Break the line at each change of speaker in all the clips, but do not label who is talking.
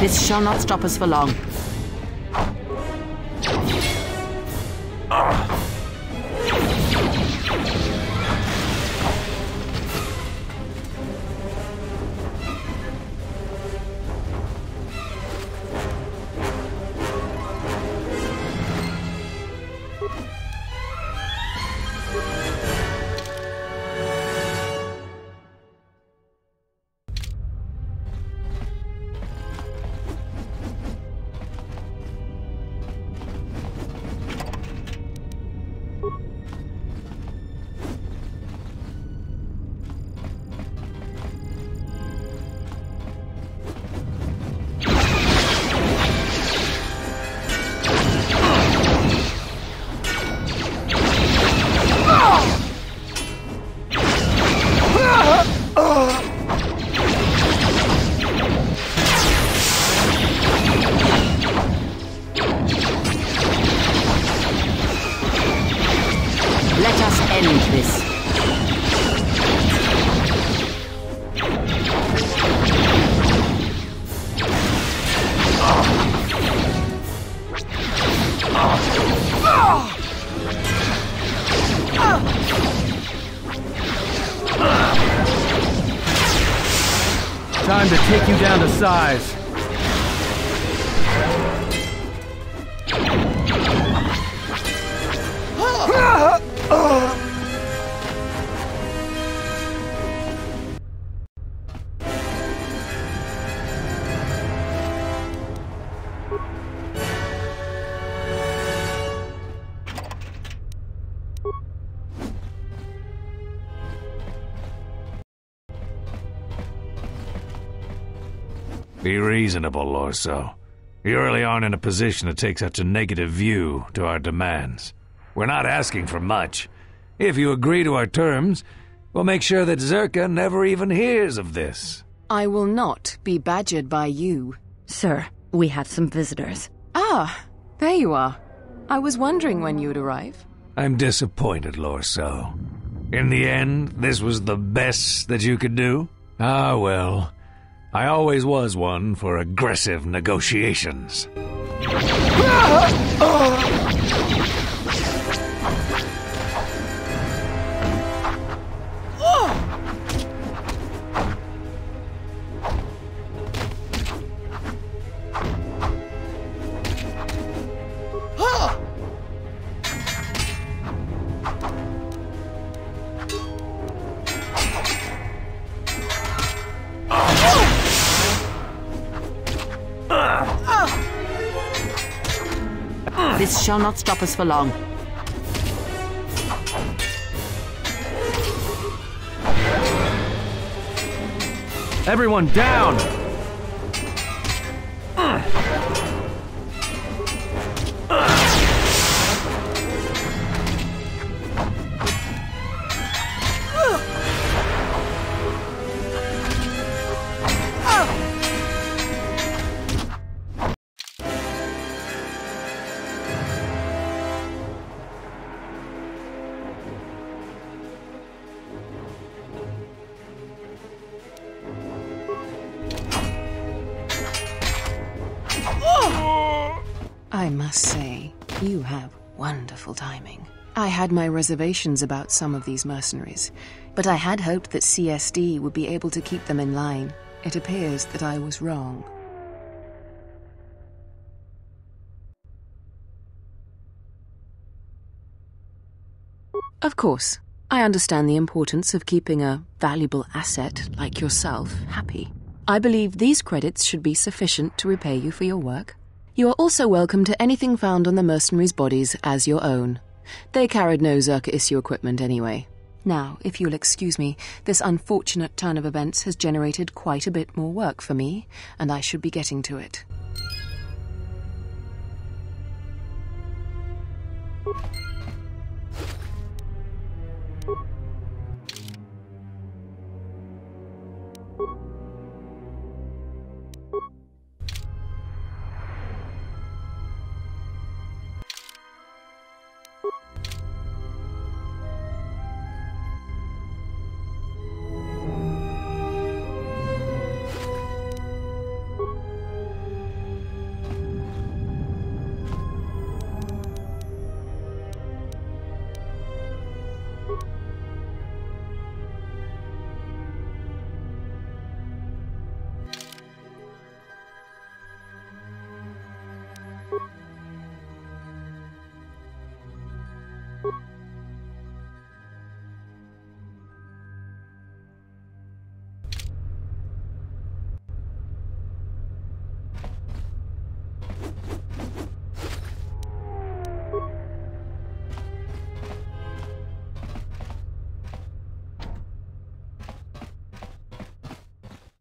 This shall not stop us for long.
Time to take you down to size.
Be reasonable, Lorso. You really aren't in a position to take such a negative view to our demands. We're not asking for much. If you agree to our terms, we'll make sure that Zerka never even hears of this.
I will not be badgered by you.
Sir, we have some visitors.
Ah, there you are. I was wondering when you'd arrive.
I'm disappointed, Lorso. In the end, this was the best that you could do? Ah, well. I always was one for aggressive negotiations.
This shall not stop us for long.
Everyone down!
I must say, you have wonderful timing. I had my reservations about some of these mercenaries, but I had hoped that CSD would be able to keep them in line. It appears that I was wrong. Of course, I understand the importance of keeping a valuable asset like yourself happy. I believe these credits should be sufficient to repay you for your work. You are also welcome to anything found on the mercenaries' bodies as your own. They carried no Zerka issue equipment anyway. Now, if you'll excuse me, this unfortunate turn of events has generated quite a bit more work for me, and I should be getting to it.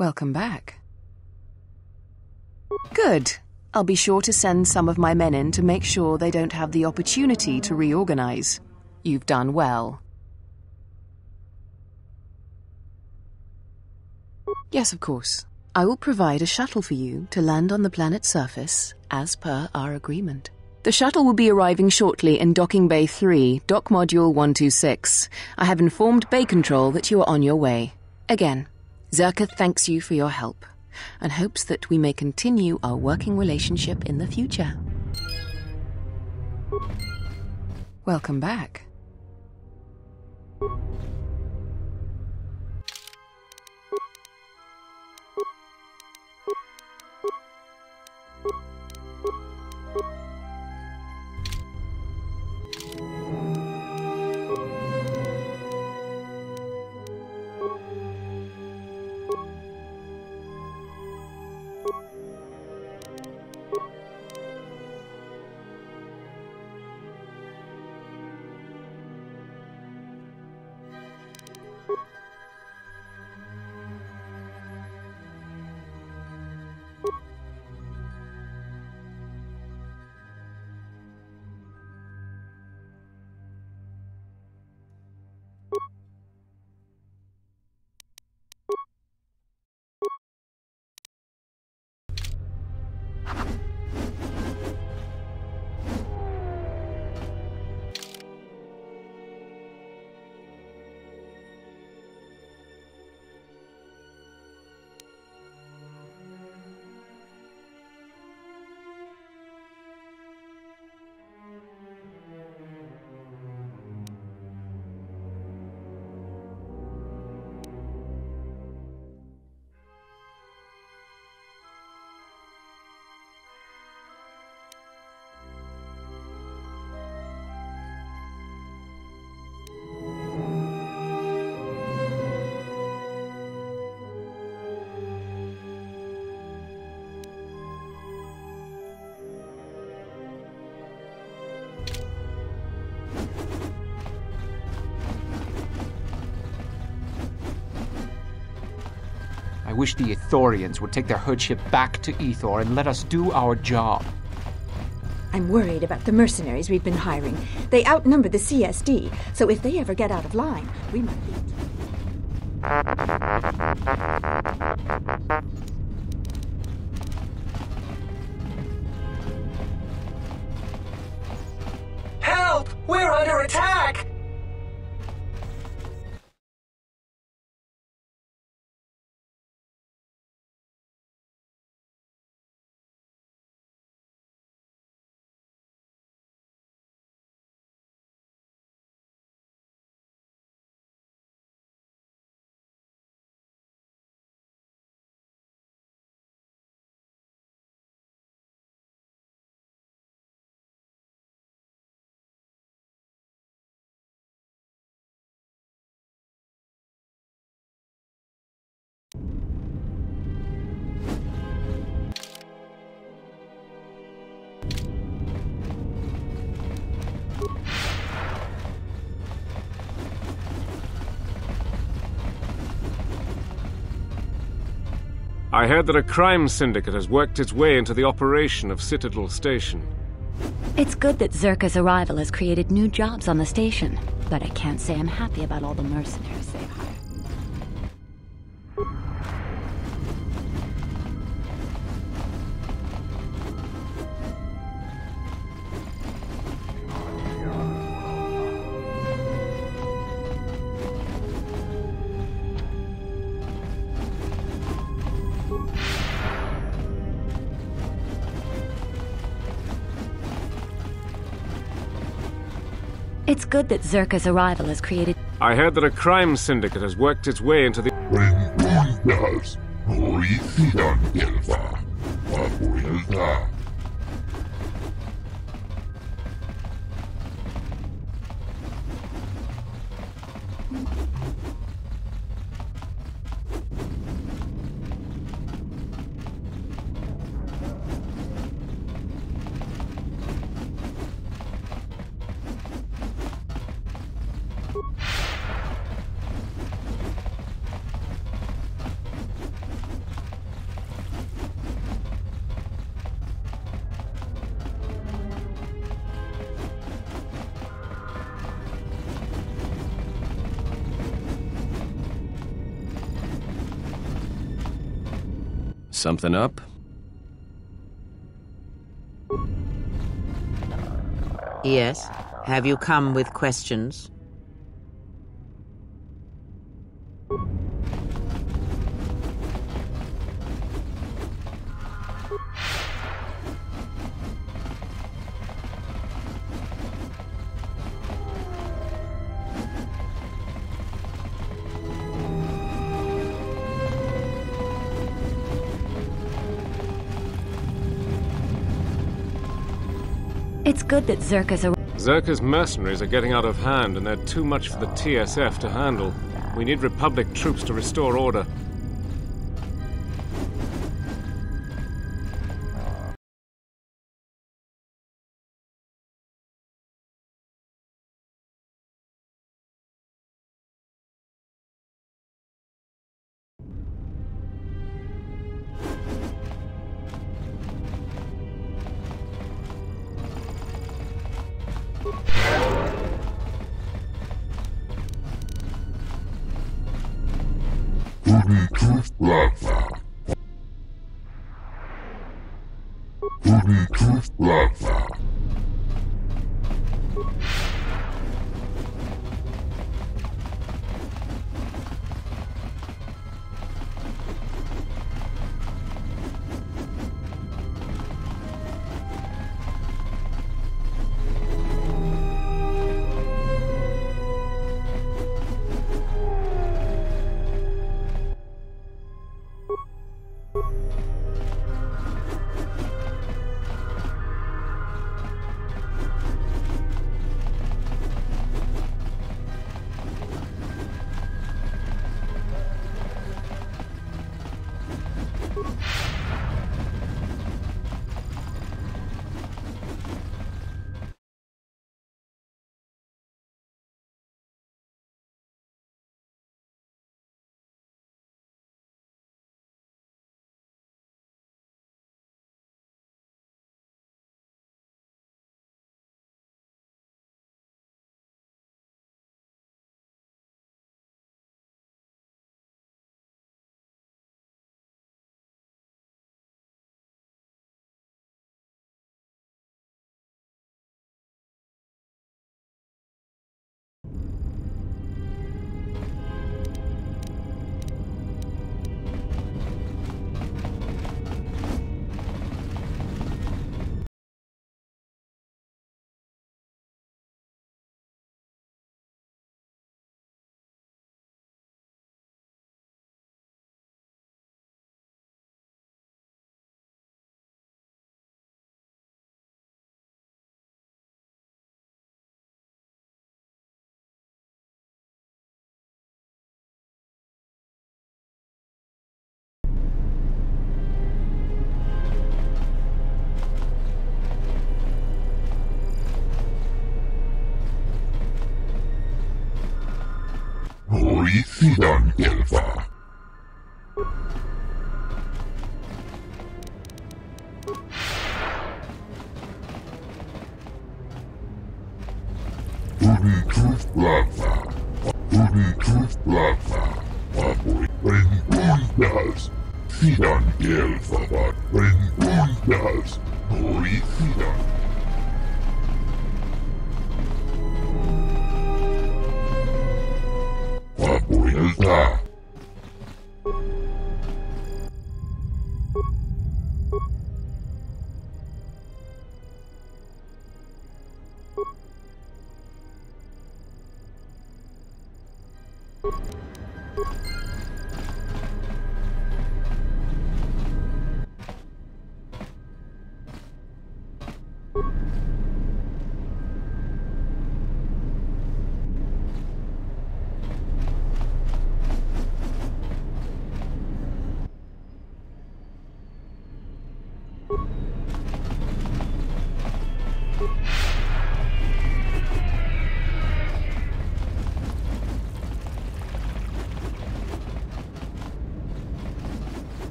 Welcome back. Good. I'll be sure to send some of my men in to make sure they don't have the opportunity to reorganize. You've done well. Yes, of course. I will provide a shuttle for you to land on the planet's surface, as per our agreement. The shuttle will be arriving shortly in Docking Bay 3, Dock Module 126. I have informed Bay Control that you are on your way. Again, Zerka thanks you for your help, and hopes that we may continue our working relationship in the future. Welcome back.
I wish the Ithorians would take their hood ship back to Ethor and let us do our job.
I'm worried about the mercenaries we've been hiring. They outnumber the CSD, so if they ever get out of line, we might be...
Help! We're under attack!
I heard that a crime syndicate has worked its way into the operation of Citadel Station.
It's good that Zerka's arrival has created new jobs on the station, but I can't say I'm happy about all the mercenaries they've hired. It's good that Zerka's arrival has created...
I heard that a crime syndicate has worked its way into the...
Something up?
Yes. Have you come with questions?
It's good that Zerka's a...
Zerka's mercenaries are getting out of hand, and they're too much for the TSF to handle. We need Republic troops to restore order.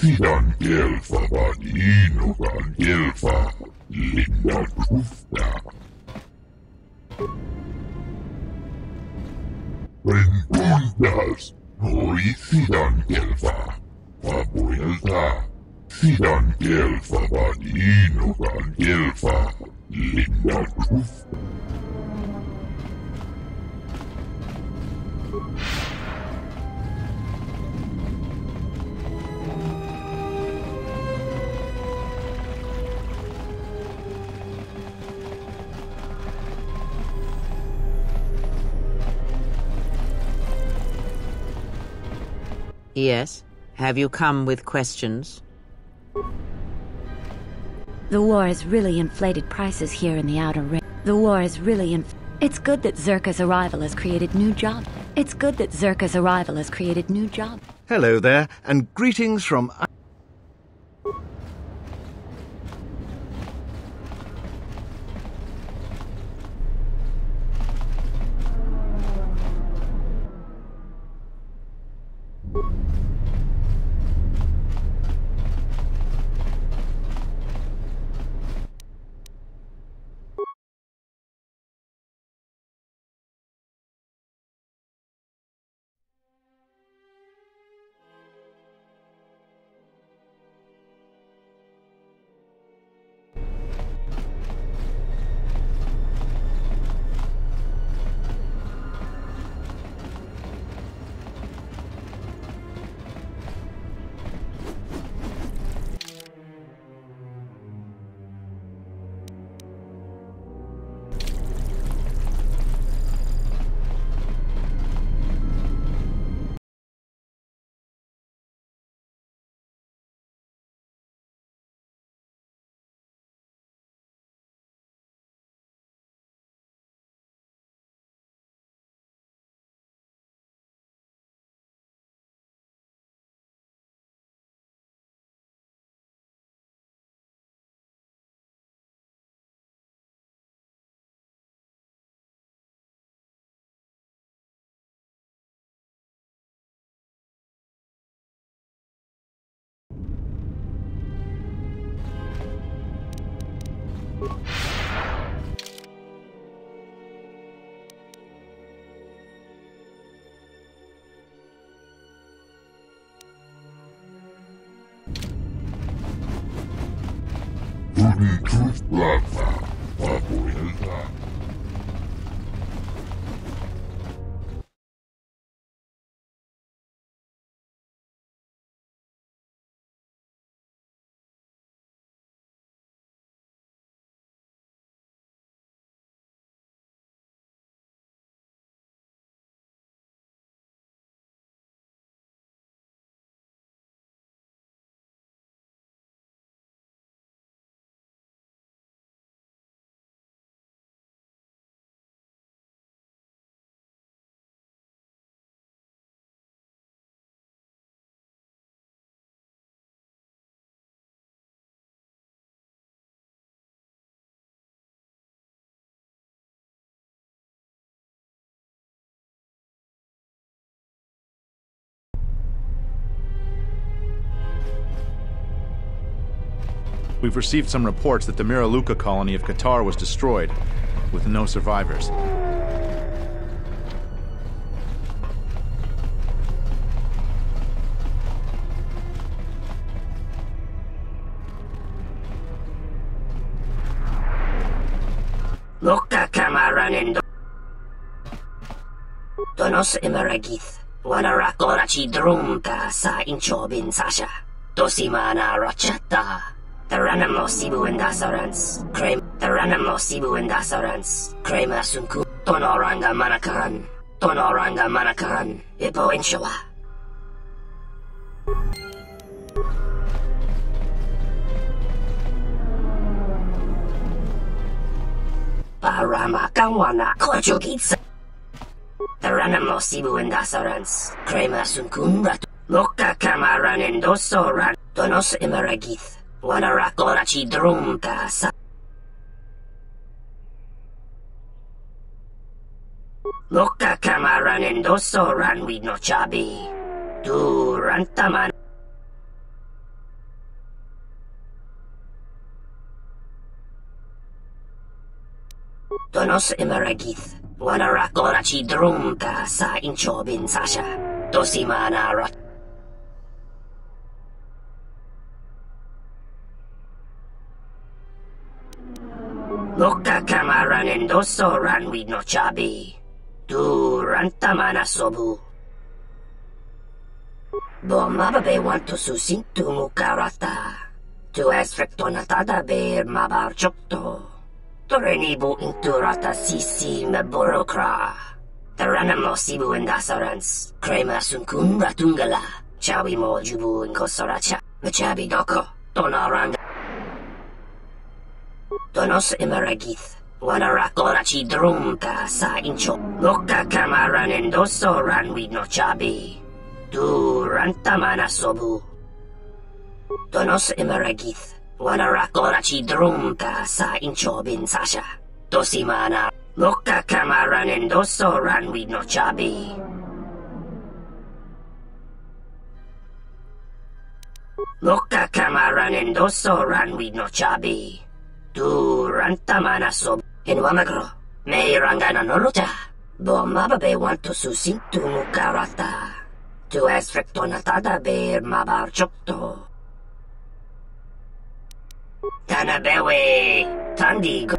Sidan Gelfa Vadinogan Gelfa Linda Grufta Rentundas Nori Sidan Gelfa Fabuelta Sidan Gelfa Vadinogan Gelfa Linda Grufta.
Yes? Have you come with questions?
The war has really inflated prices here in the Outer Rim. The war has really It's good that Zerka's arrival has created new jobs. It's good that Zerka's arrival has created new jobs.
Hello there, and greetings from...
We've received some reports that the Miraluka colony of Qatar was destroyed, with no survivors.
Mokka kamaranen Donos imaragith Wanarakorachi drumka sa inchobin sasha Dosimana rachata Taranamo Sibu and Dasarans Crema Taranamo Sibu and Dasarans Crema Sunku Tonoranga Manakaran Tonoranga Manakaran Ipo Inshawa Parama Kawana Kochukitsa Taranamo Sibu and Dasarans Crema Sunkun Rat Mokka Kamaran and Dosoran Donos Imaragith Wanarakorachi drumka sa Mokka kamaran and dosoran with no chabi. Durantaman Donos Emeragith, Wanarakorachi Drumka sa Inchobin Sasha, Dosimana Rot. Loka kamaran endoso ran with no chabi. Tu rantamana sobu. Bomababe want to susintu mukarata. Tu esfrektonatada ber mabar chokto. Torenibu inturata sisi meborokra. Taranamo sibu endasarans. Krema sunkun ratungala. Chawi mo jubu inkosoracha. Machabi doko. Tonaranga. Donos Emeragith, Wanarakorachi Drumka sa Incho. Loka kamaran endoso ran with no chabi. Tu rantamana sobu. Donos Emeragith, Wanarakorachi Drumka sa Inchobin Sasha. Dosimana. Loka kamaran endoso ran with no chabi. Loka kamaran endoso ran with no chabi. Tu rantamana sob in Wamagro. May rangana nolota. Bomababe want to susintu mukarata. Tu esfrektonatada ber mabar chokto. Tanabewe. Tandigo.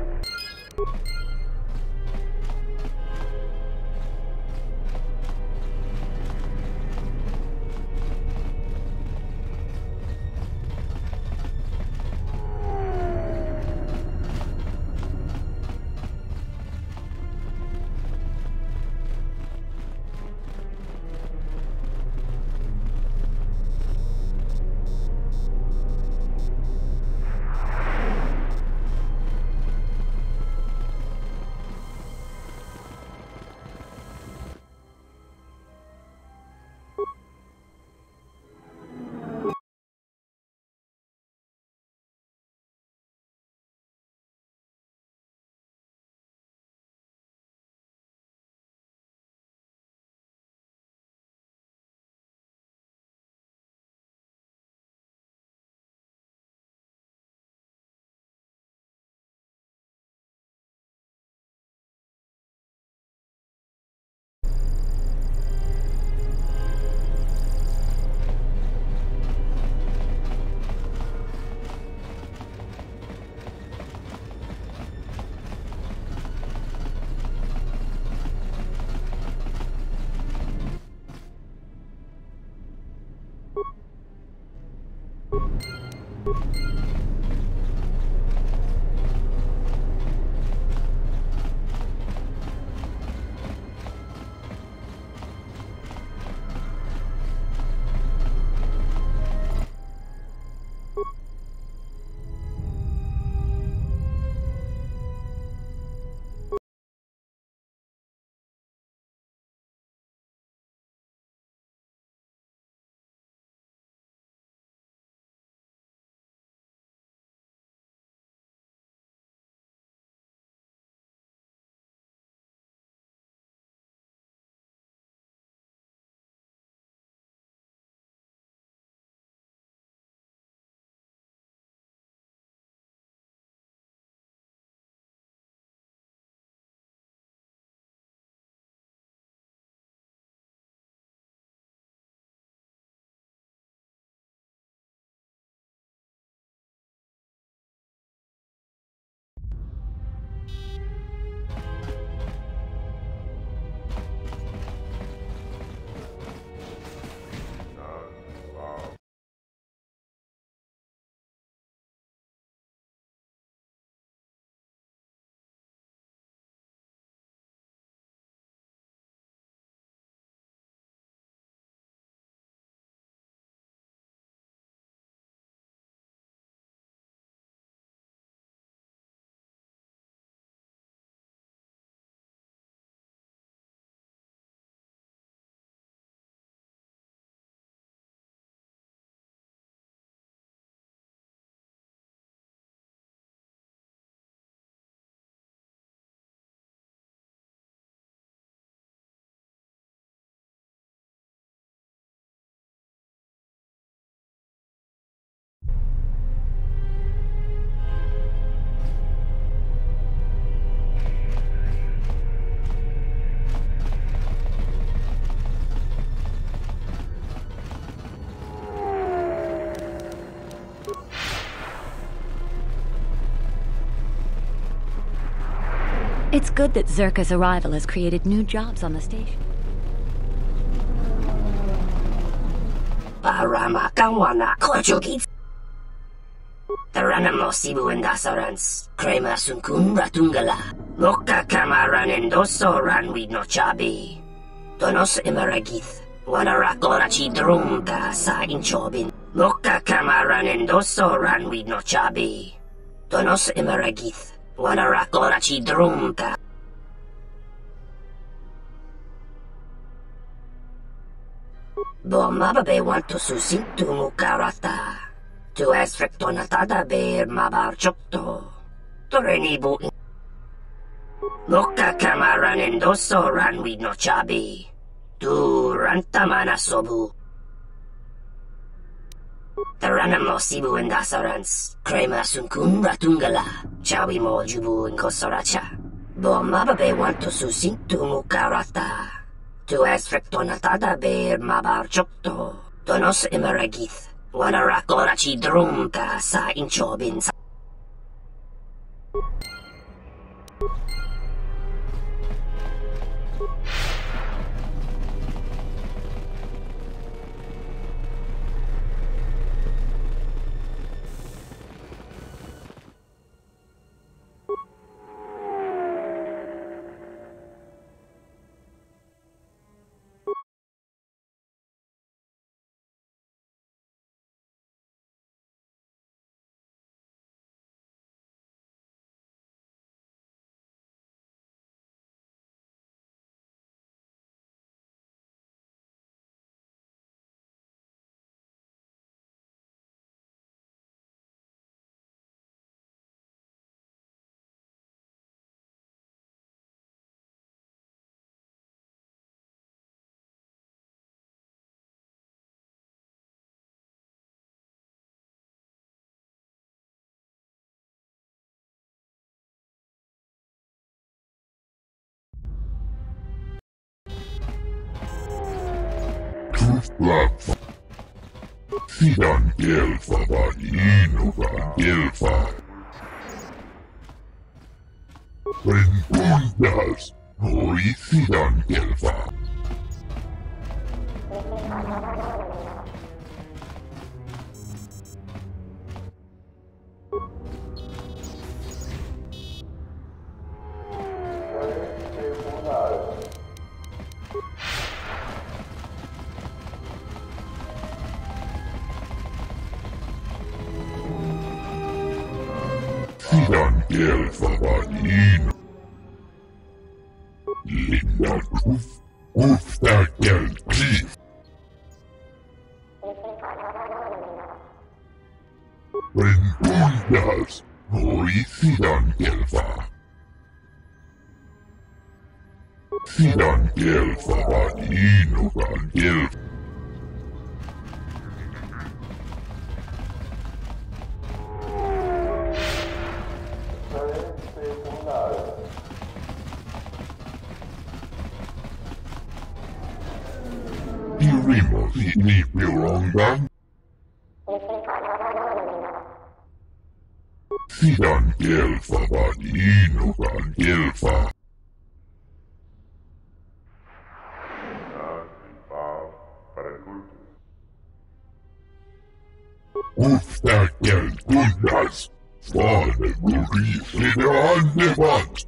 It's good that Zerka's arrival has created new jobs on the station.
Paramakawana Kochukit. Taranamo Sibu and Dasarans, Krema Sunkun Ratungala, Moka Kamaran and Doso Ran with no Chabi. Donos Emeragith, Wanarakorachi Drumka Sa in Chobin, Moka Kamaran and Doso Ran with no Chabi. Donos Emeragith, Wanarakorachi Drumka. Bomababe want to susin to Mukarata. To esfrektonatada bear mabar chokto. Torenibu in. Moka kamaran and doso ran with no chabi. Tu rantamana sobu. Taranamo sibu and dasarans. Krema sunkun ratungala. Chawi mo jubu in kosoracha. Bomababe want to susin to Mukarata. To esfrektonatada bear mabar chokto. Donos emeragith. Wanarakorachi drumka sa inchobin sa.
Platform. Sidan Gelfa Inukan Gelfa. Rentundas. Hoi Sidan Gelfa. Sidan Gelfa Inu. Linda Ufta Gelki. Rentundas. Hoi Sidan Gelfa. Sidan Gelfa Inukan Gelfa. Iremos ni Pironga. Sidan Gelfa Inukan Gelfa. Ufta Gelkundas. Svane Guris Lideandevat.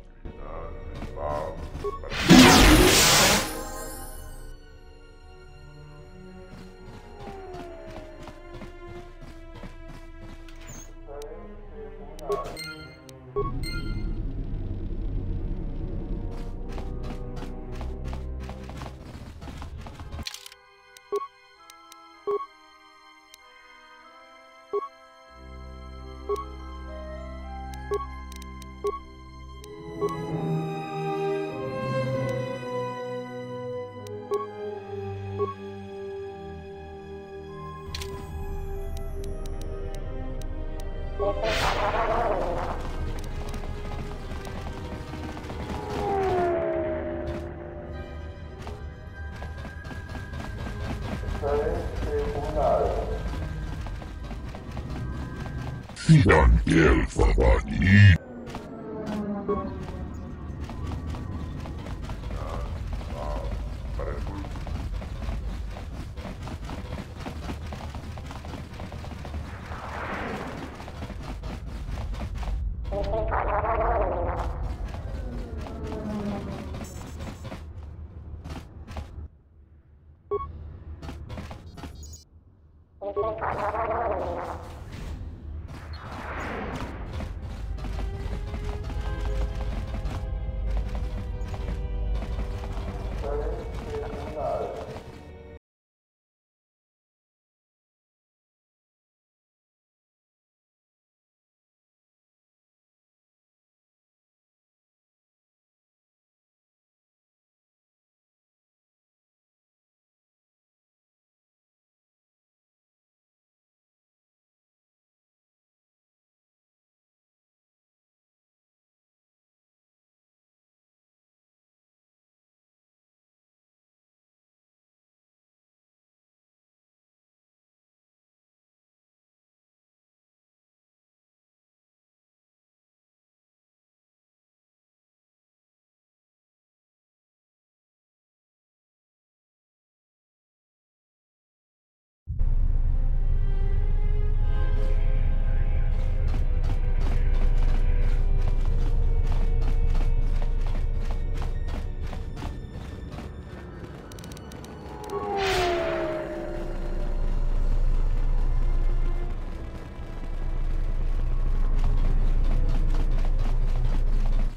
Sidan Gelfa Inu.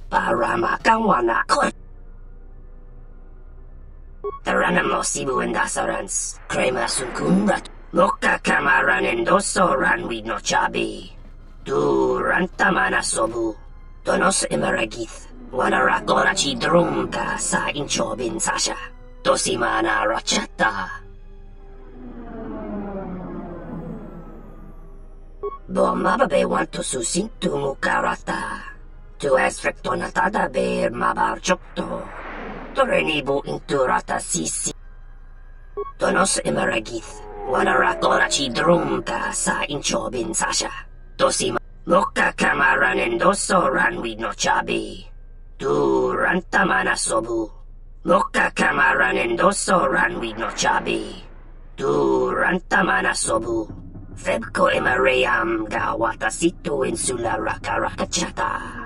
para magawa na ko. Taranam mo Cebu and Dasarans, Krema Sunkunrat, Moka Kamaran and Dosoran with no chabi. Du Rantamana Sobu, Donos Emeragith, Wanarakorachi Drumka sa Inchobin Sasha, Dosimana Rachata. Bomababe want to susintu mukarata. Tu es rectonatada ber mabarchokto. Torenibu inturata sisi. Donos emeragith. Wanarakorachi drumka sa inchobin sasha. Dosima. Moka kamaran and dosoran with no chabi. Tu rantamana sobu. Moka kamaran and dosoran with no chabi. Tu rantamana sobu. Febko emareyam ga watasitu insula rakarakachata.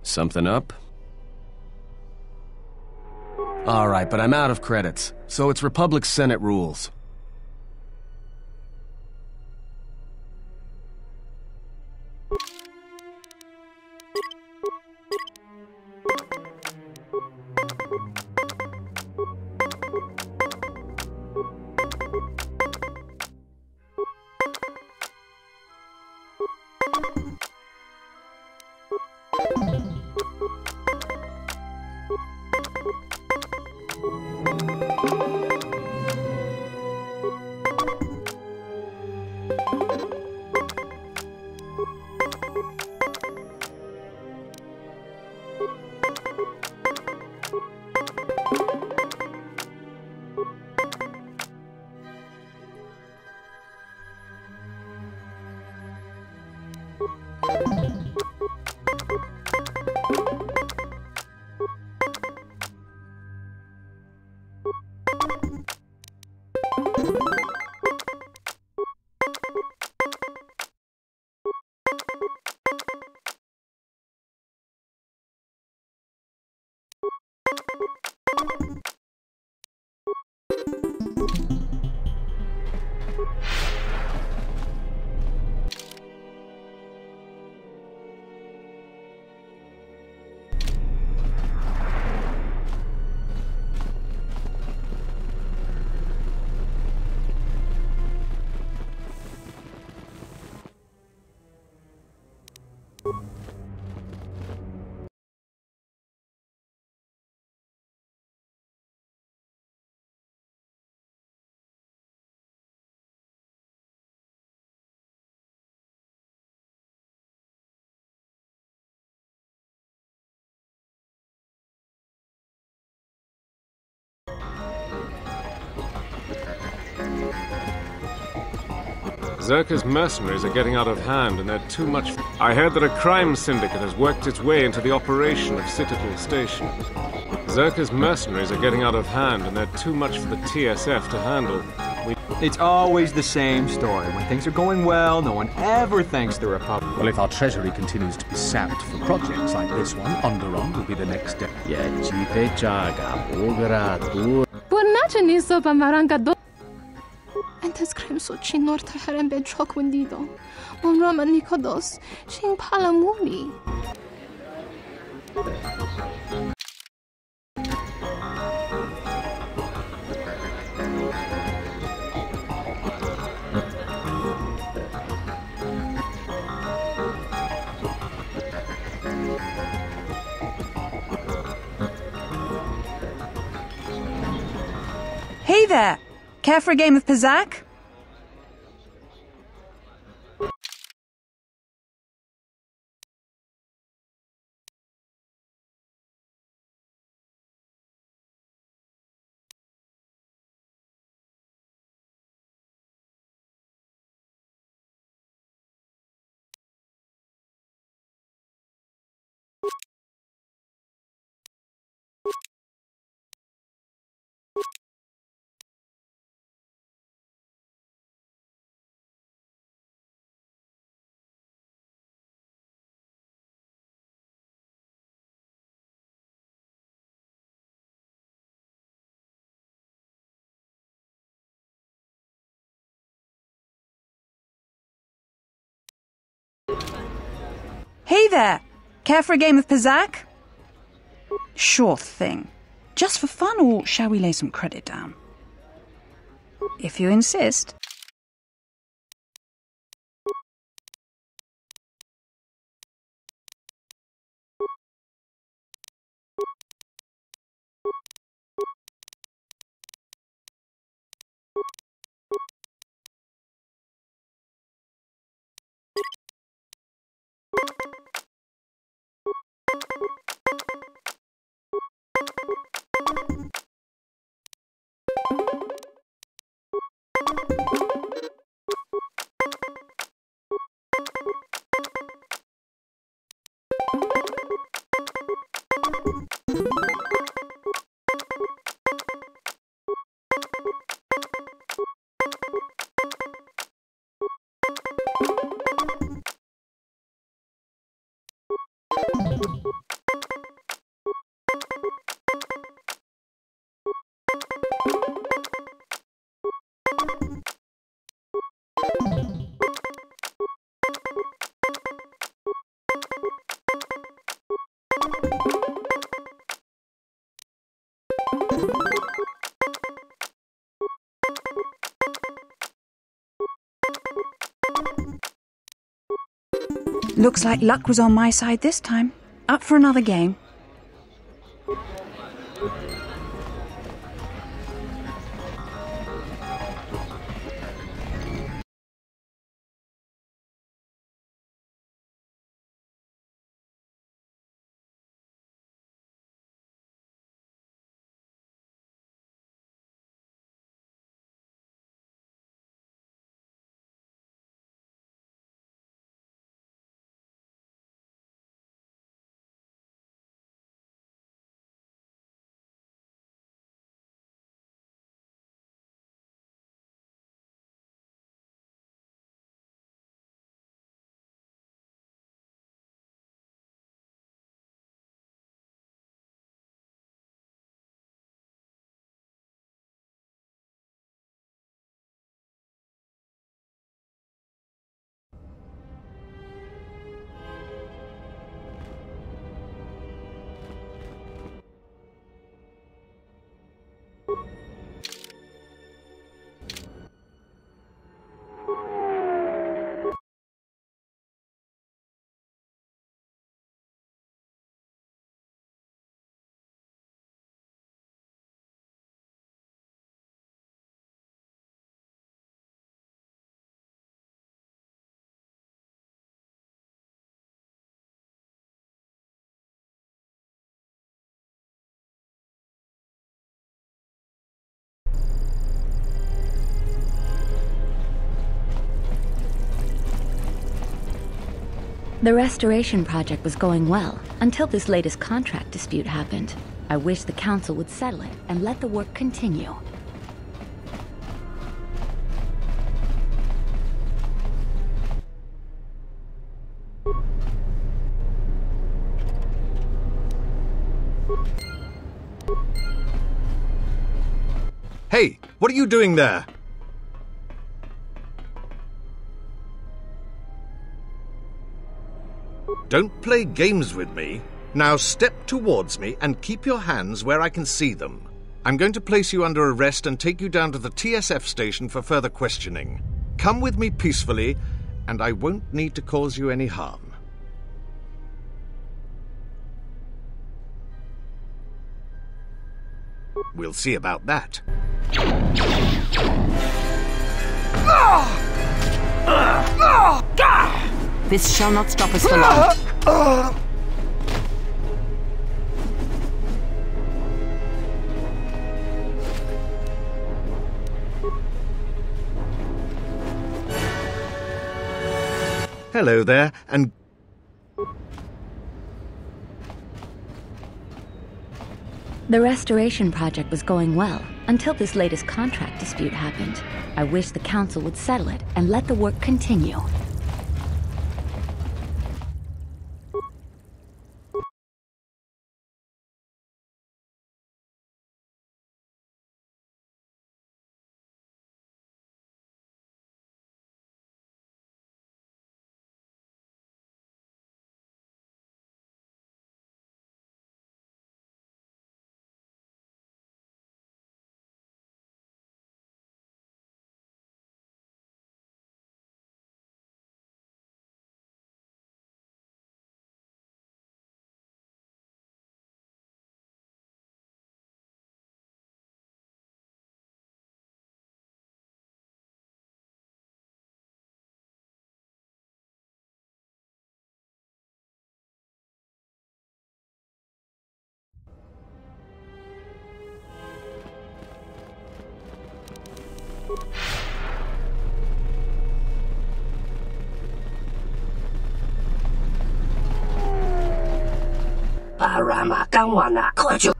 Something up? Alright, but I'm out of credits, so it's Republic Senate rules.
Zerka's mercenaries are getting out of hand and they're too much. I heard that a crime syndicate has worked its way into the operation of Citadel Station. Zerka's mercenaries are getting out of hand and they're too much for the TSF to handle.
It's always the same story. When things are going well, no one ever thanks the Republic.
Well, if our treasury continues to be sapped for projects like this one, Underon will be the next step.
Antes kremso chinor taharem be chokundido. Monrama nikodos, ching palamuli.
Hey there! Care for a game of Pizzac? Hey there! Care for a game of Pizzak? Sure thing. Just for fun, or shall we lay some credit down? If you insist. Looks like luck was on my side this time. Up for another game.
The restoration project was going well, until this latest contract dispute happened. I wish the council would settle it and let the work continue.
Hey, what are you doing there? Don't play games with me. Now step towards me and keep your hands where I can see them. I'm going to place you under arrest and take you down to the TSF station for further questioning. Come with me peacefully, and I won't need to cause you any harm. We'll see about that.
This shall not stop us for long.
Hello there, and...
The restoration project was going well, until this latest contract dispute happened. I wish the council would settle it and let the work continue.
Paramakawana koju.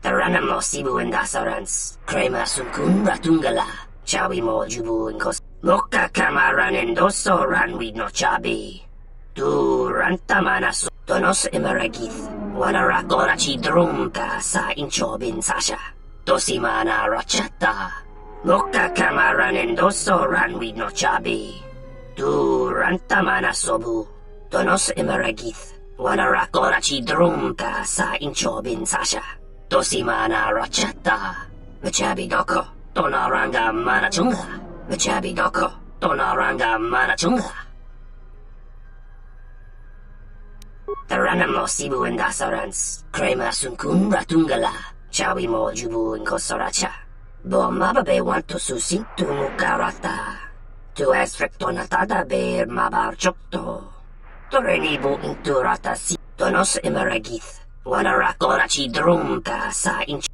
Taranamo sibu indasarans. Krema sunkun ratungala. Chawi mo jubu inkos. Moka kamaran endoso ranwi no chabi. Tu rantamana so. Tonos emeragith. Wanarakorachi drumka sa inchobin sasha. Tosimana rachata. Moka kamaran endoso ranwi no chabi. Tu rantamana sobu. Tonos emeragith. Wanarakorachi drumka sa inchobin sasha. Tosimana rachata. Machabi doko. Tonaranga manachunga. Machabi doko. Tonaranga manachunga. Taranamo sibu indasarans. Krema sunkun ratungala. Chawi mo jubu inkosoracha. Bo mababe wanto susintu mukarata. Tu esfrektonatada ber mabar chokto. Torenibu inturata si. Tonos emeragith. Wanarakorachi drumka sa inch.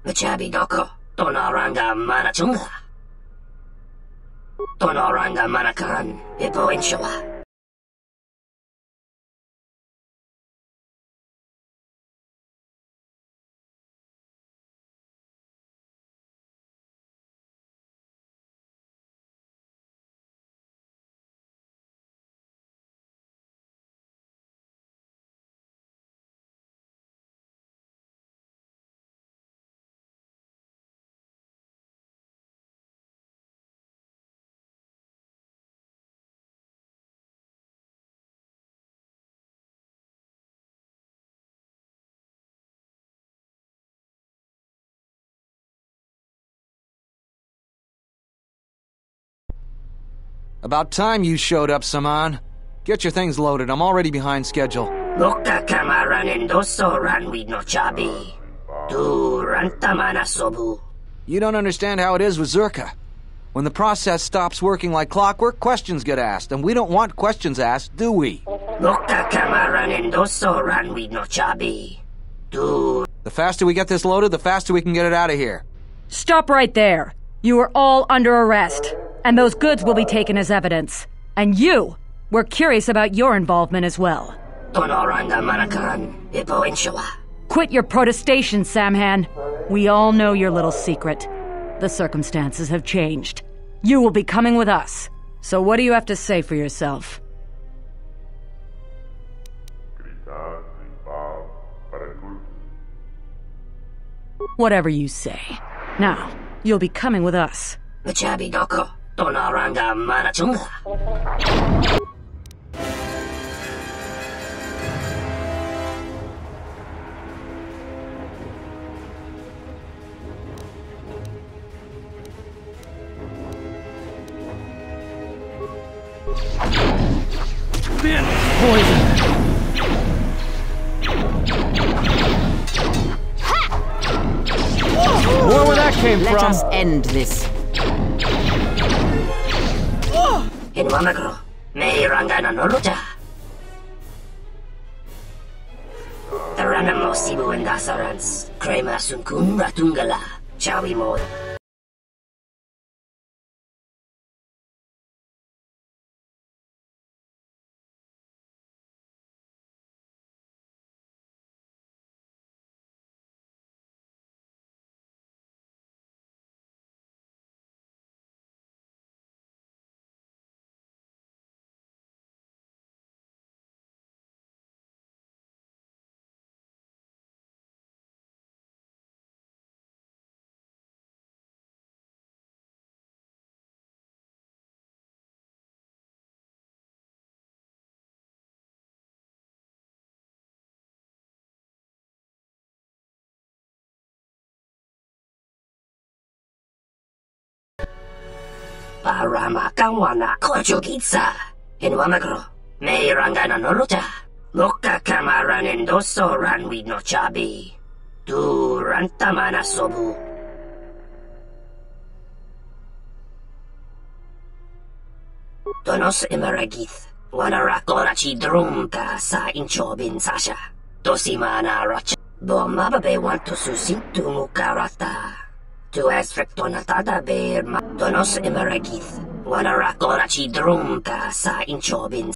Machabi doko. Tonaranga manachunga. Tonoranga manakan. Ipo inshawa.
About time you showed up, Saman. Get your things loaded. I'm already behind schedule.
Moka kamaran endoso ranwi no chabi. Tu rantamana sobu.
You don't understand how it is with Zerka. When the process stops working like clockwork, questions get asked, and we don't want questions asked, do we?
Moka kamaran endoso ranwi no chabi. Tu.
The faster we get this loaded, the faster we can get it out of here.
Stop right there. You are all under arrest, and those goods will be taken as evidence. And you, we're curious about your involvement as well.
Tonoranga manakan. Ipo inshawa.
Quit your protestation, Samhan. We all know your little secret. The circumstances have changed. You will be coming with us. So what do you have to say for yourself? Whatever you say. Now, you'll be coming with us.
Machabi doko. Tonoranga manachunga.
Been poisoned. Where that came from?
Let us end this.
In Wamagro, may rangana noruta. Taranamo sibu indasarans. Krema sunkun ratungala. Chawi mo. Paramakawana kojugitsa. In Wamagro, may rangana noruta. Moka kamaran endoso ranwi no chabi. Tu rantamana sobu. Tonos emeragith. Wanarakorachi drumka sa inchobin sasha. Tosimana racha. Bo mababe want to susintu mukarata. Tu es frektonatada beer ma donos emeragith. Wanarakorachi drumka sa inchobin.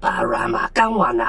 Para makan wana.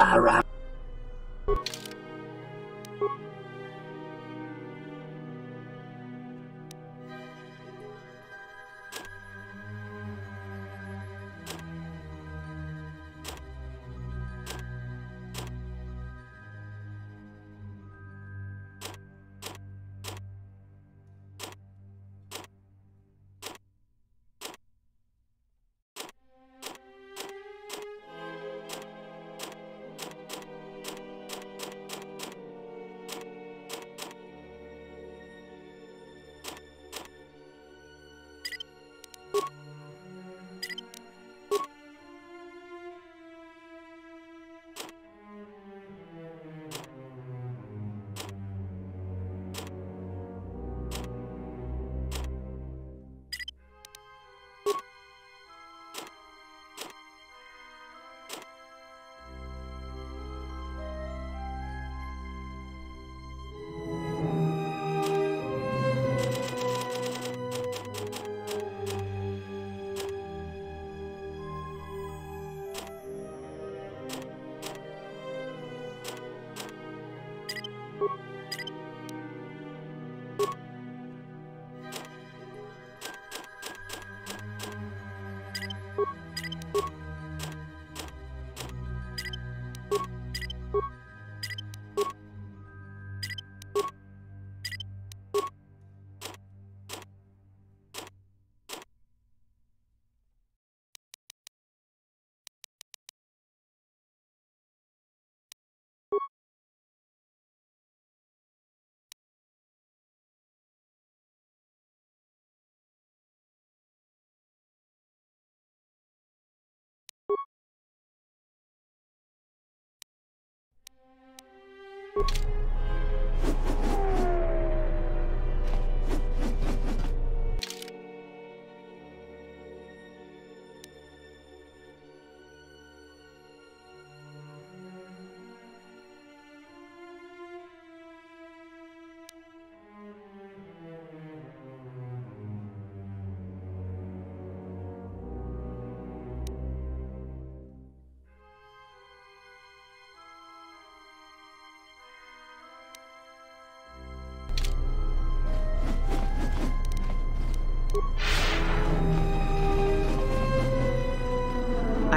Para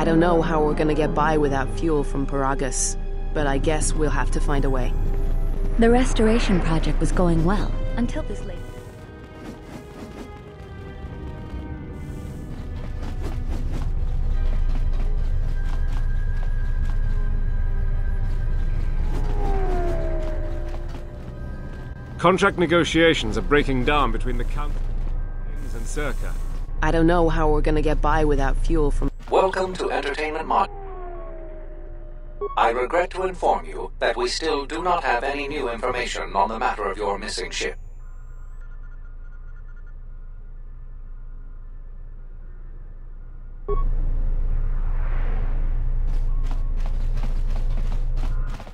I don't know how we're gonna get by without fuel from Paragus, but I guess we'll have to find a way.
The restoration project was going well, until this late.
Contract negotiations are breaking down between the Count and Circa.
I don't know how we're gonna get by without fuel from...
Welcome to Entertainment Mod. I regret to inform you that we still do not have any new information on the matter of your missing ship.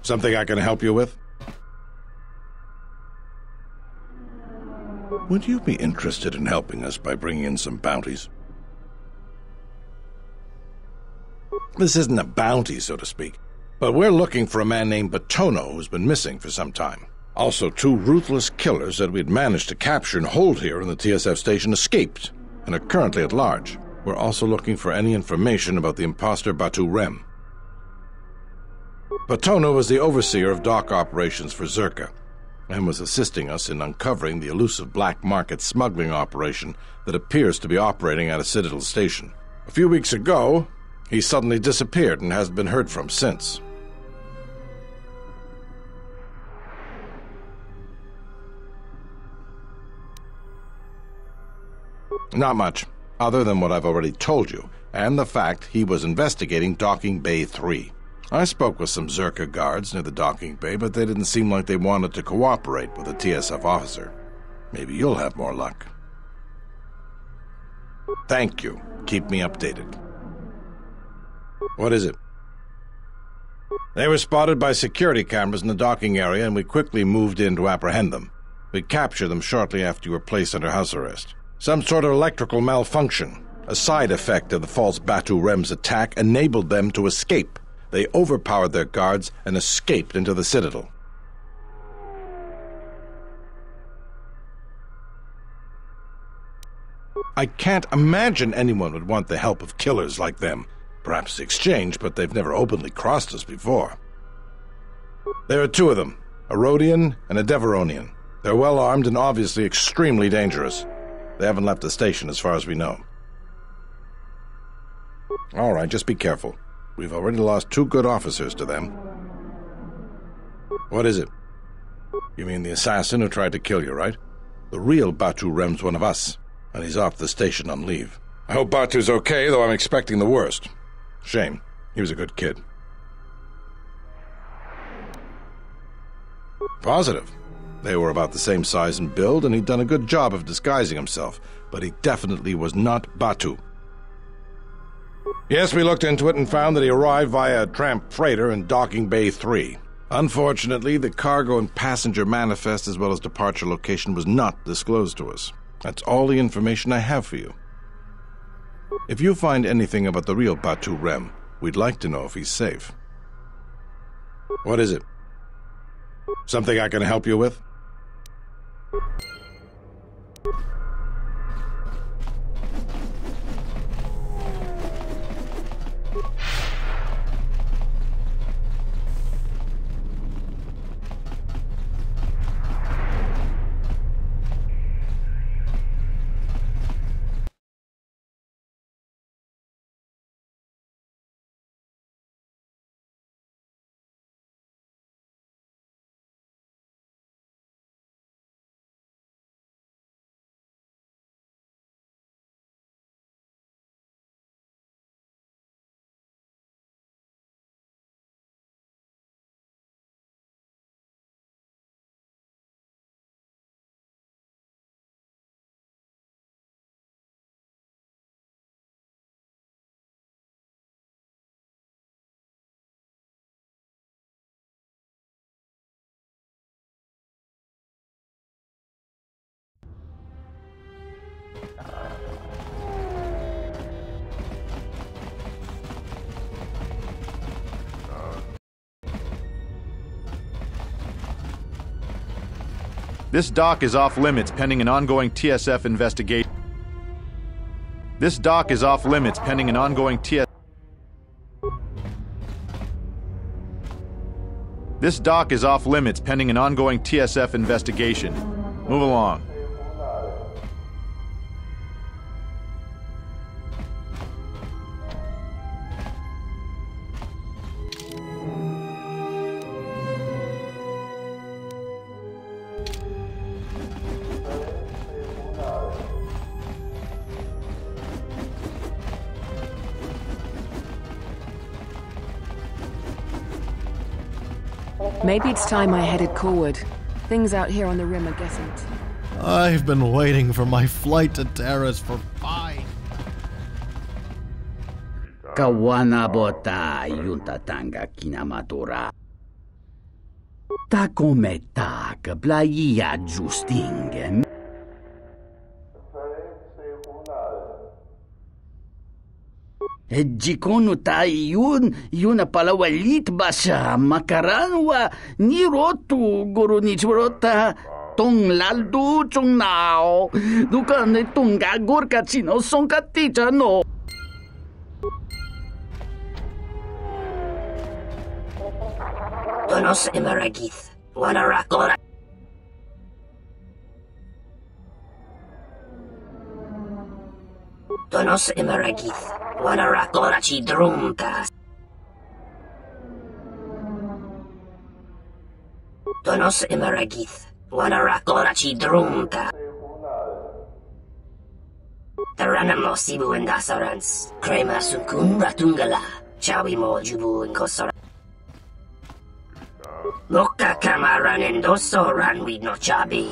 Something I can help you with? Would you be interested in helping us by bringing in some bounties? This isn't a bounty, so to speak, but we're looking for a man named Batono who's been missing for some time. Also, 2 ruthless killers that we'd managed to capture and hold here in the TSF station escaped and are currently at large. We're also looking for any information about the imposter Batu Rem. Batono was the overseer of dock operations for Zerka, and was assisting us in uncovering the elusive black market smuggling operation that appears to be operating at a Citadel station. A few weeks ago, he suddenly disappeared and hasn't been heard from since. Not much, other than what I've already told you, and the fact he was investigating Docking Bay 3. I spoke with some Zerka guards near the docking bay, but they didn't seem like they wanted to cooperate with a TSF officer. Maybe you'll have more luck. Thank you. Keep me updated. What is it? They were spotted by security cameras in the docking area, and we quickly moved in to apprehend them. We captured them shortly after you were placed under house arrest. Some sort of electrical malfunction, a side effect of the false Batu Rem's attack, enabled them to escape. They overpowered their guards and escaped into the Citadel. I can't imagine anyone would want the help of killers like them. Perhaps the exchange, but they've never openly crossed us before. There are 2 of them, a Rhodian and a Deveronian. They're well armed and obviously extremely dangerous. They haven't left the station as far as we know. All right, just be careful. We've already lost 2 good officers to them. What is it? You mean the assassin who tried to kill you, right? The real Batu Rem's one of us, and he's off the station on leave. I hope Batu's okay, though I'm expecting the worst. Shame. He was a good kid. Positive. They were about the same size and build, and he'd done a good job of disguising himself, but he definitely was not Batu. Yes, we looked into it and found that he arrived via a tramp freighter in Docking Bay 3. Unfortunately, the cargo and passenger manifest as well as departure location was not disclosed to us. That's all the information I have for you. If you find anything about the real Batu Rem, we'd like to know if he's safe. What is it? Something I can help you with?
This dock is off limits pending an ongoing TSF investigation. This dock is off limits pending an ongoing TSF. This dock is off limits pending an ongoing TSF investigation. Move along.
Maybe it's time I headed forward. Things out here on the rim are getting...
I've been waiting for my flight to Terrace for 5.
Kawana bota yunta tanga kinamatura. Ta come ta playa justing. Jikonu ta yun palawalit basa makaranwa ni rotu guru ni churota tong laldu chung nao dukan tunga gorka chino son katija no.
Donos emeragith wanarakora. Donos emeragith wanarakora chi drumtas. Donos emeragith wanarakora chi drumta. Taranamo sibu endasarans krema sunkun ratungala chawi mo jubu nkosora. Loka kamaran endoso ranwi no chabi.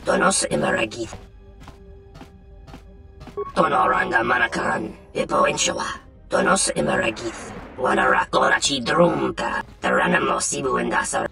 Donos emeragith. Tonoranga manakaran, ipo inshawa. Donos emeragith. Wanarakora chi drumta. Taranamo sibu endasar.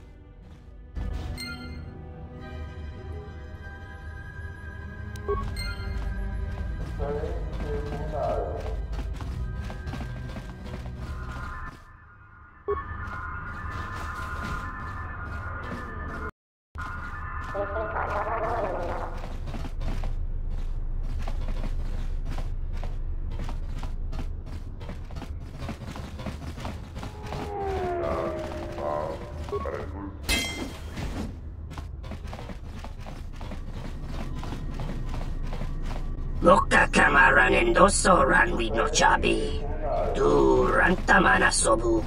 Loka kamaran endoso ranwi no chabi. Du rantamana sobu.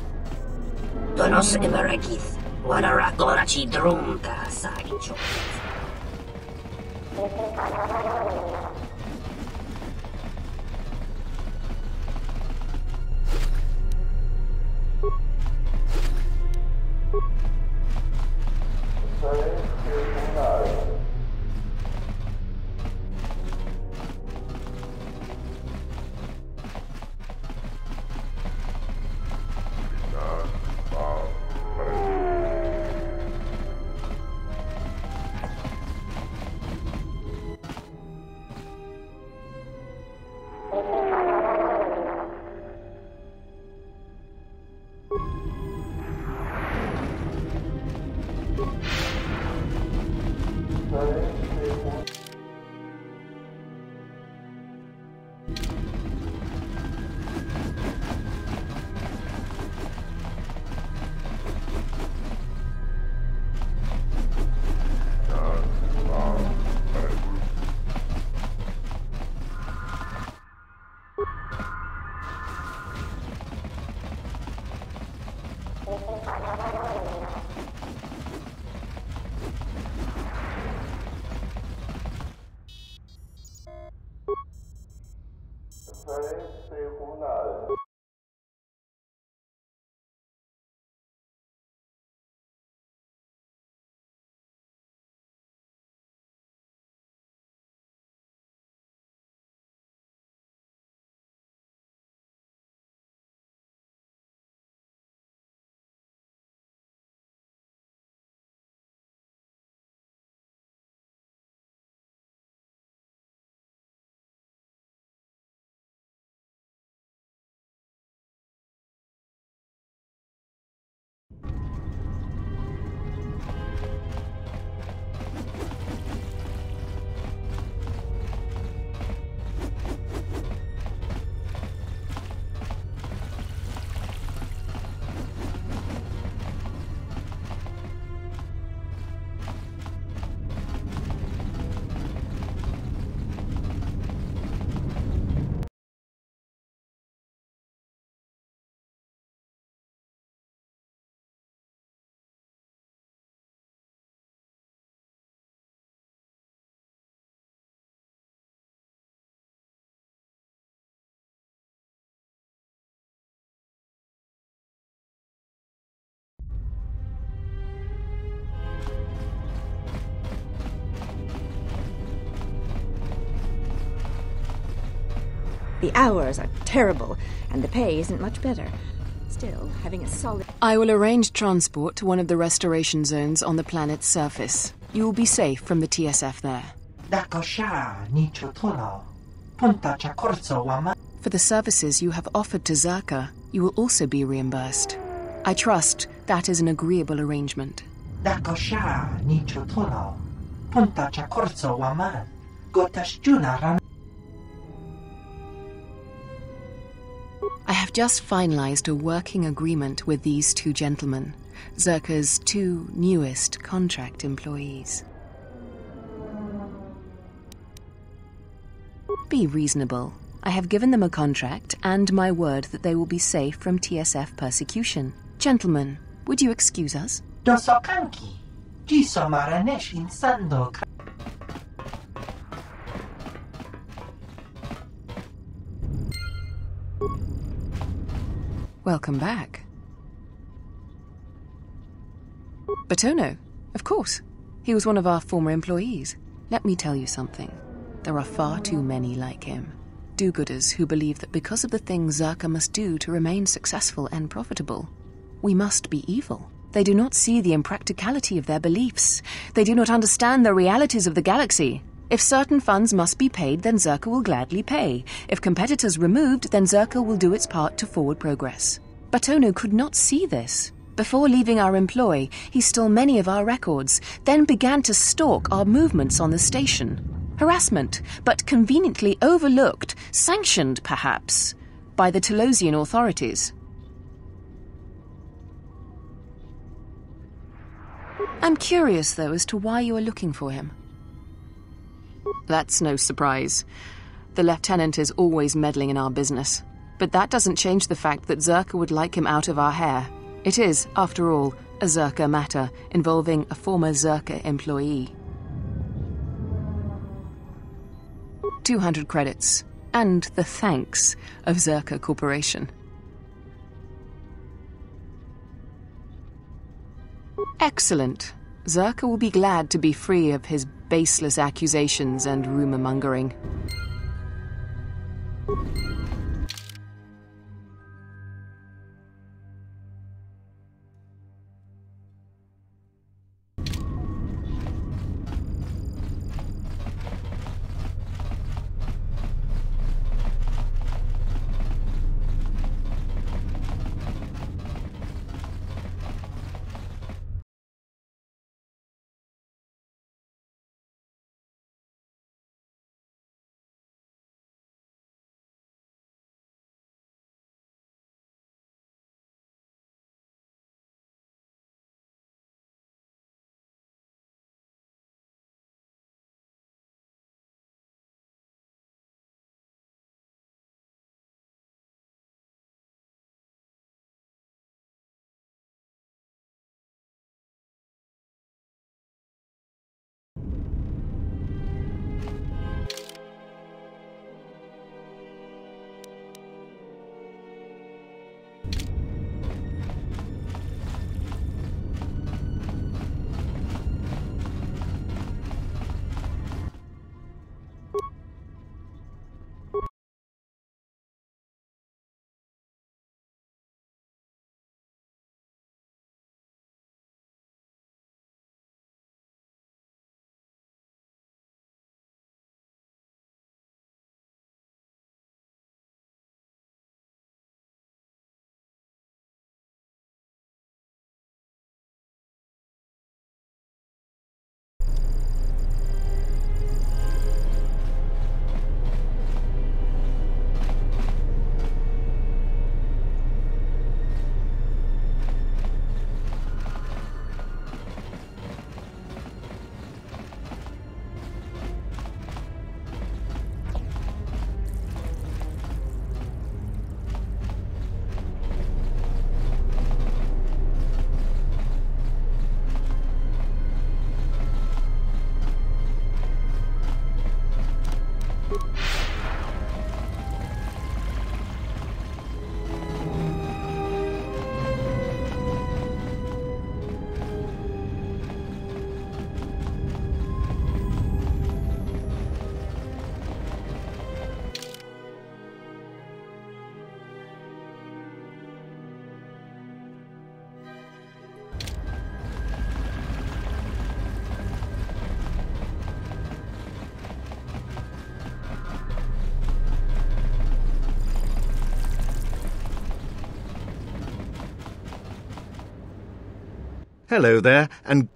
Donos emeragith. Wanarakora chi drumta sa incho.
The hours are terrible, and the pay isn't much better. Still, having a solid...
I will arrange transport to one of the restoration zones on the planet's surface. You will be safe from the TSF there. For the services you have offered to Zerka, you will also be reimbursed. I trust that is an agreeable arrangement. I have just finalized a working agreement with these two gentlemen, Zerka's two newest contract employees. Be reasonable. I have given them a contract and my word that they will be safe from TSF persecution. Gentlemen, would you excuse us? Welcome back. Batono, of course. He was one of our former employees. Let me tell you something. There are far too many like him. Do-gooders who believe that because of the things Zerka must do to remain successful and profitable, we must be evil. They do not see the impracticality of their beliefs. They do not understand the realities of the galaxy. If certain funds must be paid, then Zerka will gladly pay. If competitors removed, then Zerka will do its part to forward progress. Batono could not see this. Before leaving our employ, he stole many of our records, then began to stalk our movements on the station. Harassment, but conveniently overlooked, sanctioned, perhaps, by the Telosian authorities. I'm curious, though, as to why you are looking for him. That's no surprise. The lieutenant is always meddling in our business. But that doesn't change the fact that Zerka would like him out of our hair. It is, after all, a Zerka matter involving a former Zerka employee. 200 credits, and the thanks of Zerka Corporation. Excellent. Zerka will be glad to be free of his baseless accusations and rumor-mongering.
Hello there, and...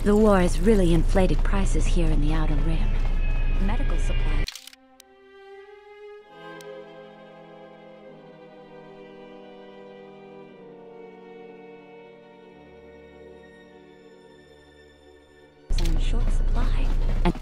The war has really inflated prices here in the Outer Rim. Medical supplies. In short supply. And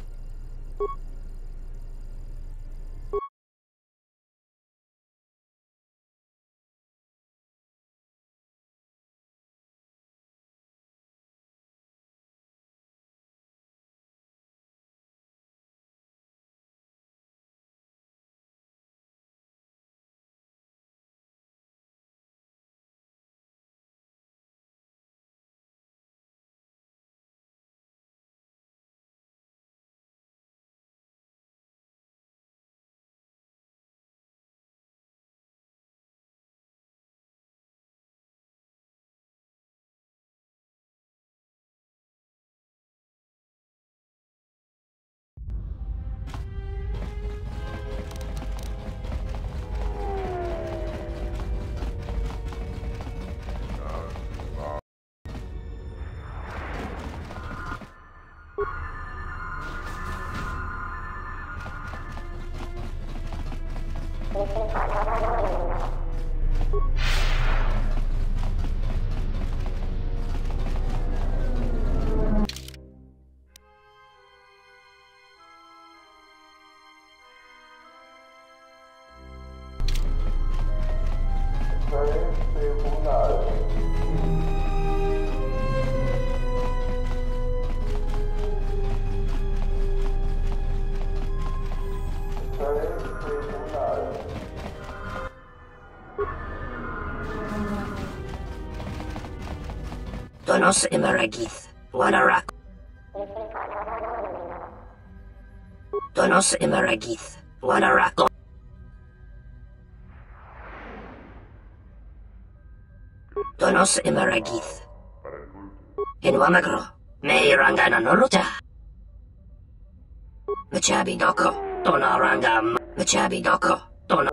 Donos Imaragith, Wanarak. Donos Imaragith, Wanarak. Donos Imaragith. In Wamagro, Meirangana Noruta. Machabi Doko, Donaranga, Machabi Doko, Dona.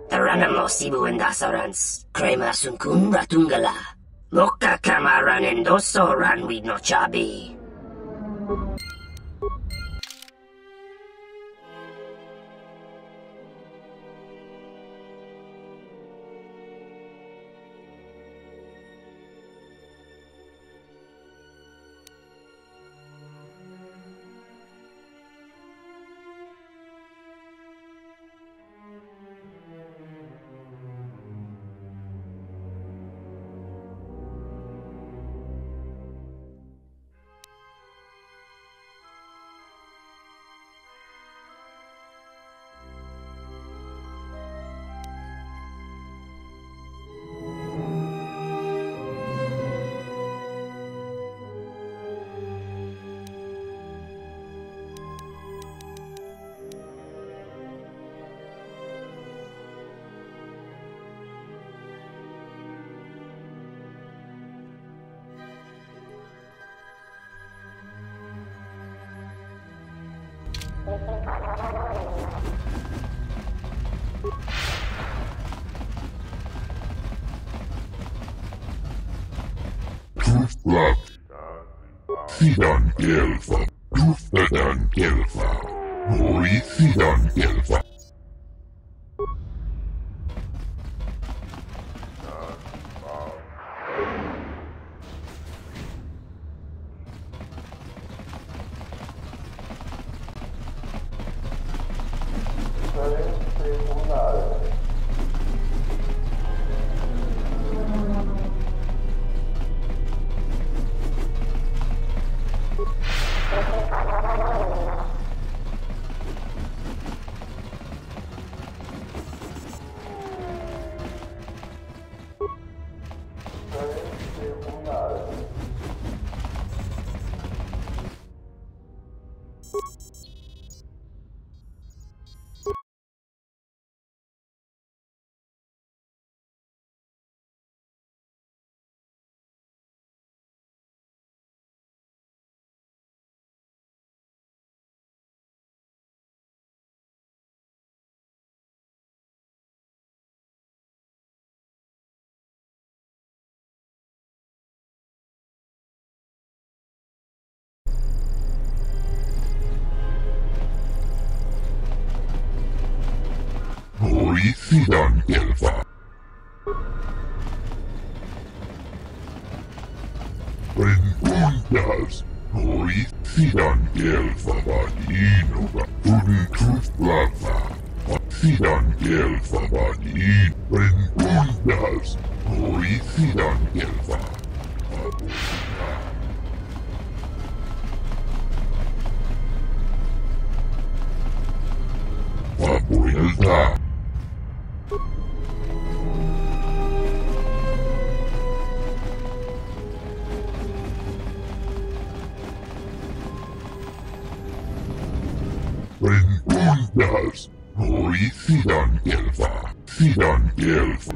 Taranamo Sibu and Dasarans, Krema Sunkun Ratungala. Loka Kamaran and Doso Ran with no Chabi.
Truthblatt. Sidan Gelfa. Truthblatt Gelfa. Hoi Sidan Gelfa. Sidan Gelfa. Rengundas. Noi Sidan Gelfa Vadinuga. Tudun Tuflava. Sidan Gelfa Vadin. Rengundas. Noi Sidan Gelfa. Vuelta. Rengundas. Noi Sidan Gelfa. Sidan Gelfa.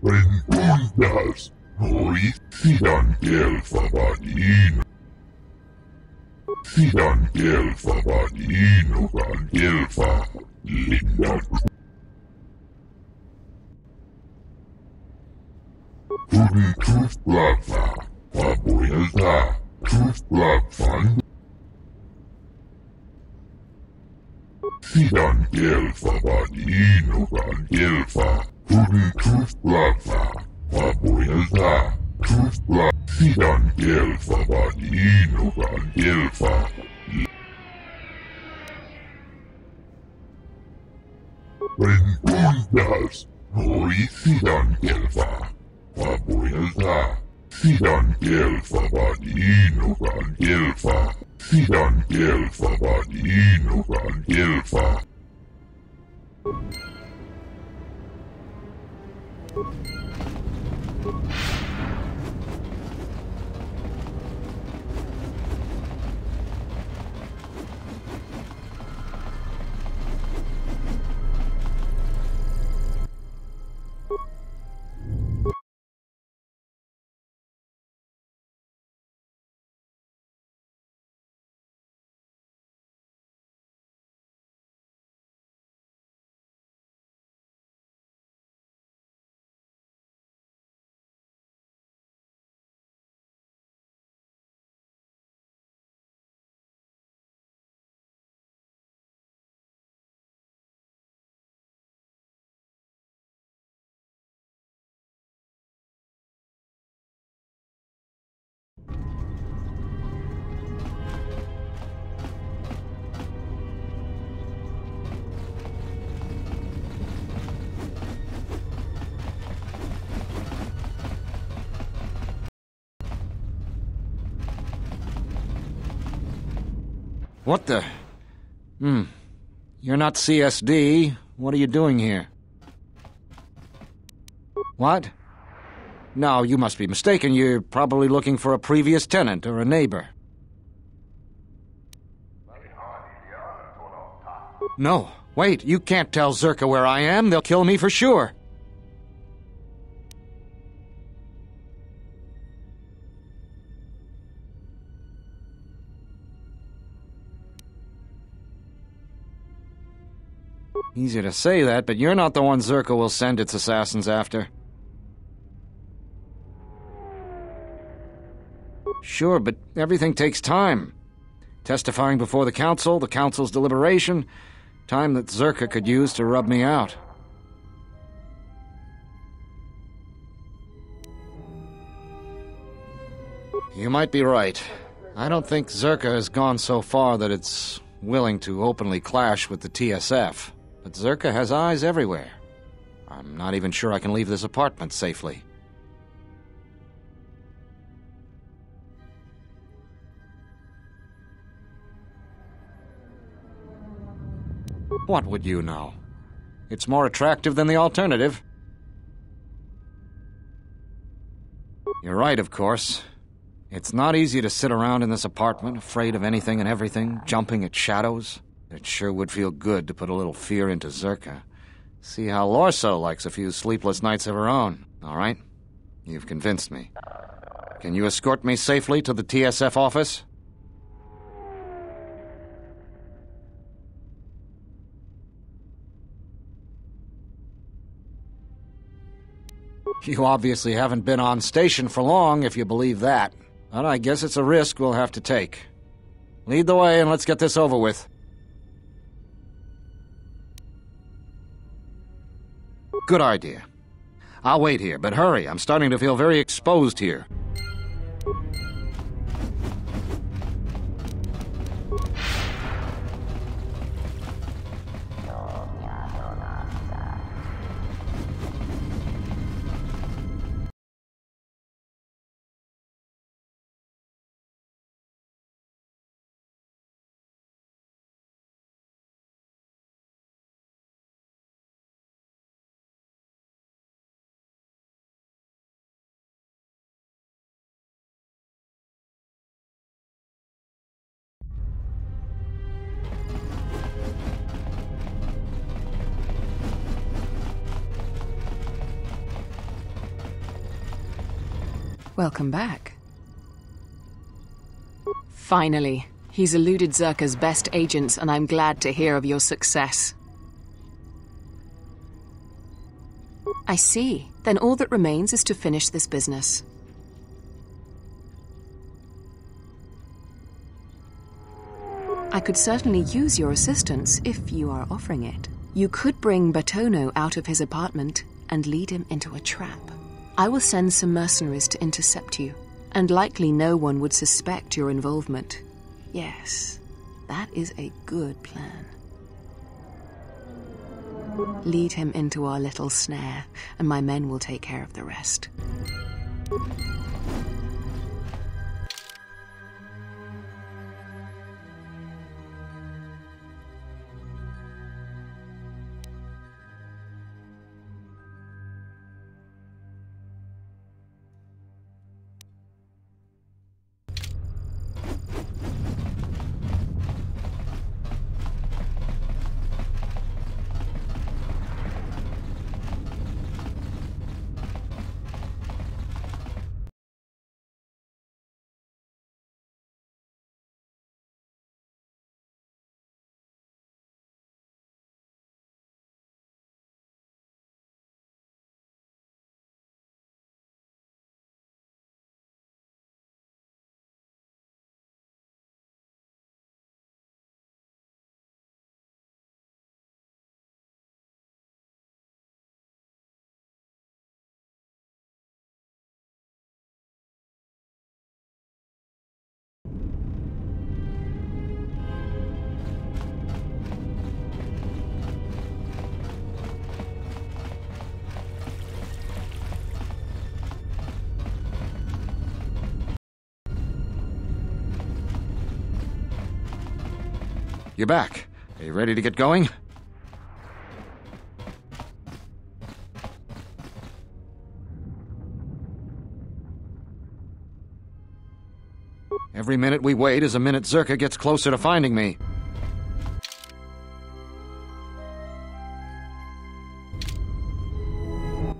Rengundas. Noi Sidan Gelfa Vadin. Sidan Gelfa Vadinuga Gelfa Linda. Tudun Tuflava. Vuelta. Tuflavan. Sidan Gelfa Vadinuga Gelfa. Tudun Tuflava. Vuelta. Tufla. Sidan Gelfa Vadinuga Gelfa. Rengundas. Noi Sidan Gelfa. Vuelta. Sidan Gelfa Vadinuga Gelfa. Sidan Gelfa Vadinuga Gelfa.
What the? You're not CSD. What are you doing here? What? No, you must be mistaken. You're probably looking for a previous tenant or a neighbor. No, wait, you can't tell Zerka where I am. They'll kill me for sure. Easy to say that, but you're not the one Zerka will send its assassins after. Sure, but everything takes time. Testifying before the council's deliberation, time that Zerka could use to rub me out. You might be right. I don't think Zerka has gone so far that it's willing to openly clash with the TSF. But Zerka has eyes everywhere. I'm not even sure I can leave this apartment safely. What would you know? It's more attractive than the alternative. You're right, of course. It's not easy to sit around in this apartment, afraid of anything and everything, jumping at shadows. It sure would feel good to put a little fear into Zerka. See how Lorso likes a few sleepless nights of her own, all right? You've convinced me. Can you escort me safely to the TSF office? You obviously haven't been on station for long, if you believe that. But I guess it's a risk we'll have to take. Lead the way and let's get this over with. Good idea. I'll wait here, but hurry. I'm starting to feel very exposed here.
Welcome back. Finally, he's eluded Zerka's best agents, and I'm glad to hear of your success. I see. Then all that remains is to finish this business. I could certainly use your assistance if you are offering it. You could bring Batono out of his apartment and lead him into a trap. I will send some mercenaries to intercept you, and likely no one would suspect your involvement. Yes, that is a good plan. Lead him into our little snare, and my men will take care of the rest.
You're back. Are you ready to get going? Every minute we wait is a minute Zerka gets closer to finding me.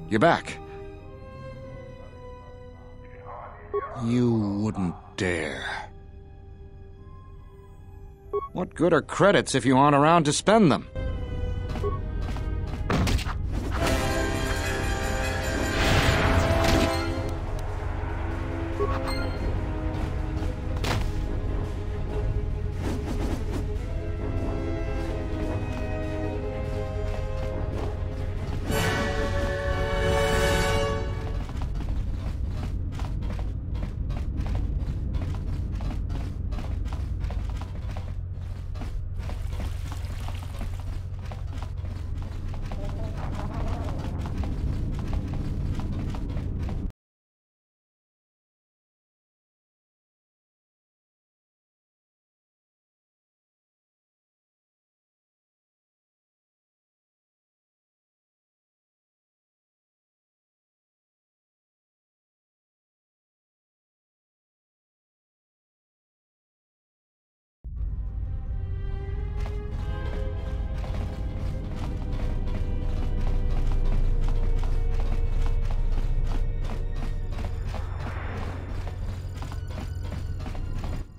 You're back. You wouldn't dare. What good are credits if you aren't around to spend them?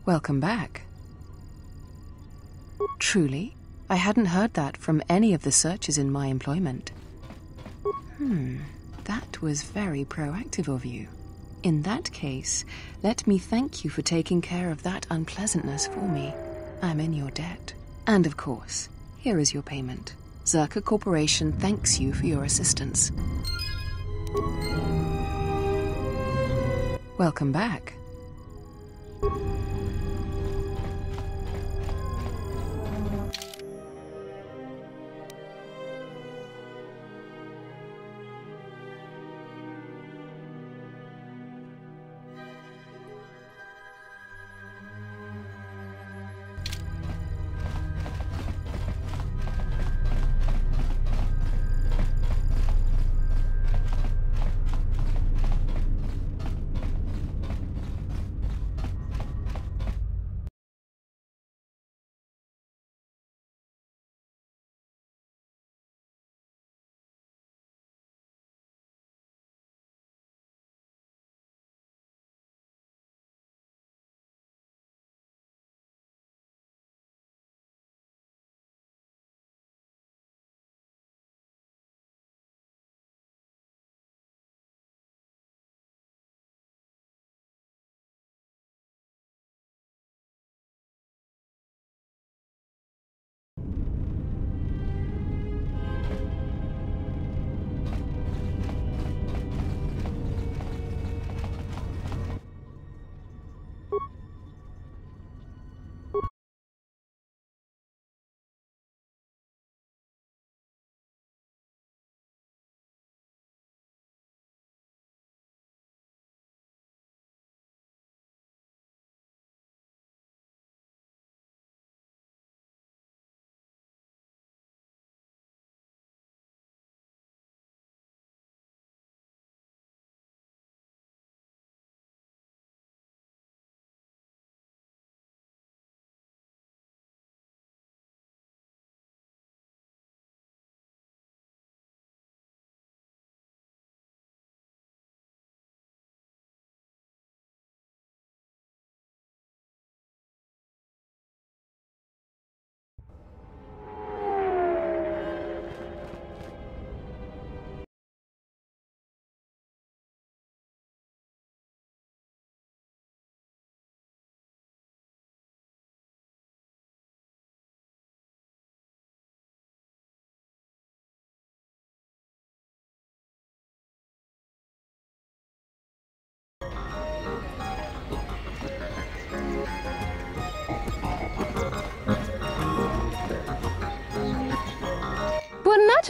Welcome back. Truly, I hadn't heard that from any of the searchers in my employment. That was very proactive of you. In that case, let me thank you for taking care of that unpleasantness for me. I'm in your debt. And of course, here is your payment. Zerka Corporation thanks you for your assistance. Welcome back.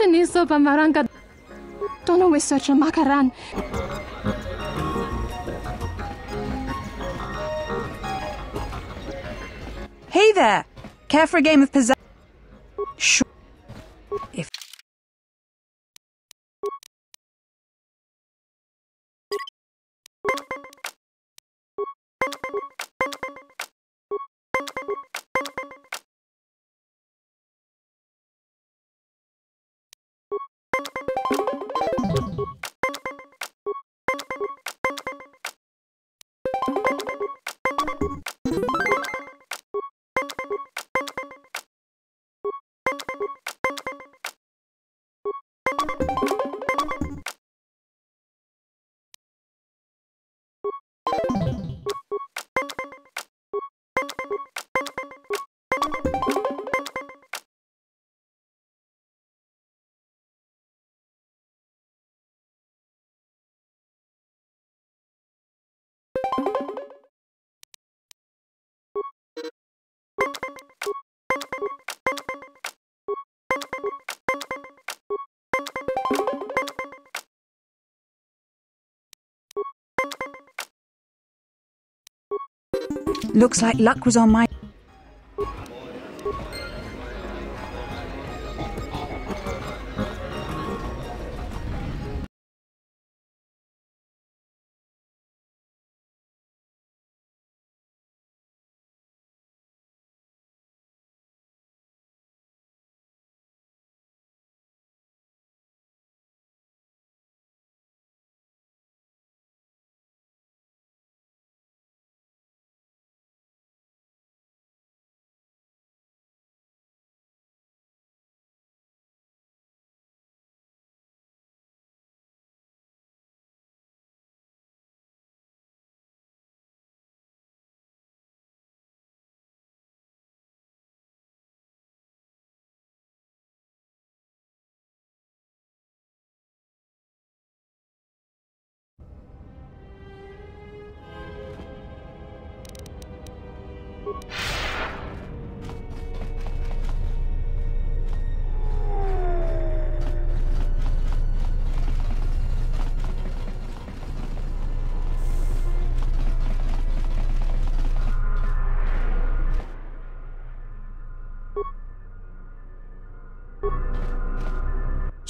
Niso pamarangka tono wisocha makaran.
Hey there! Care for a game of pizzazz? Sure. If looks like luck was on my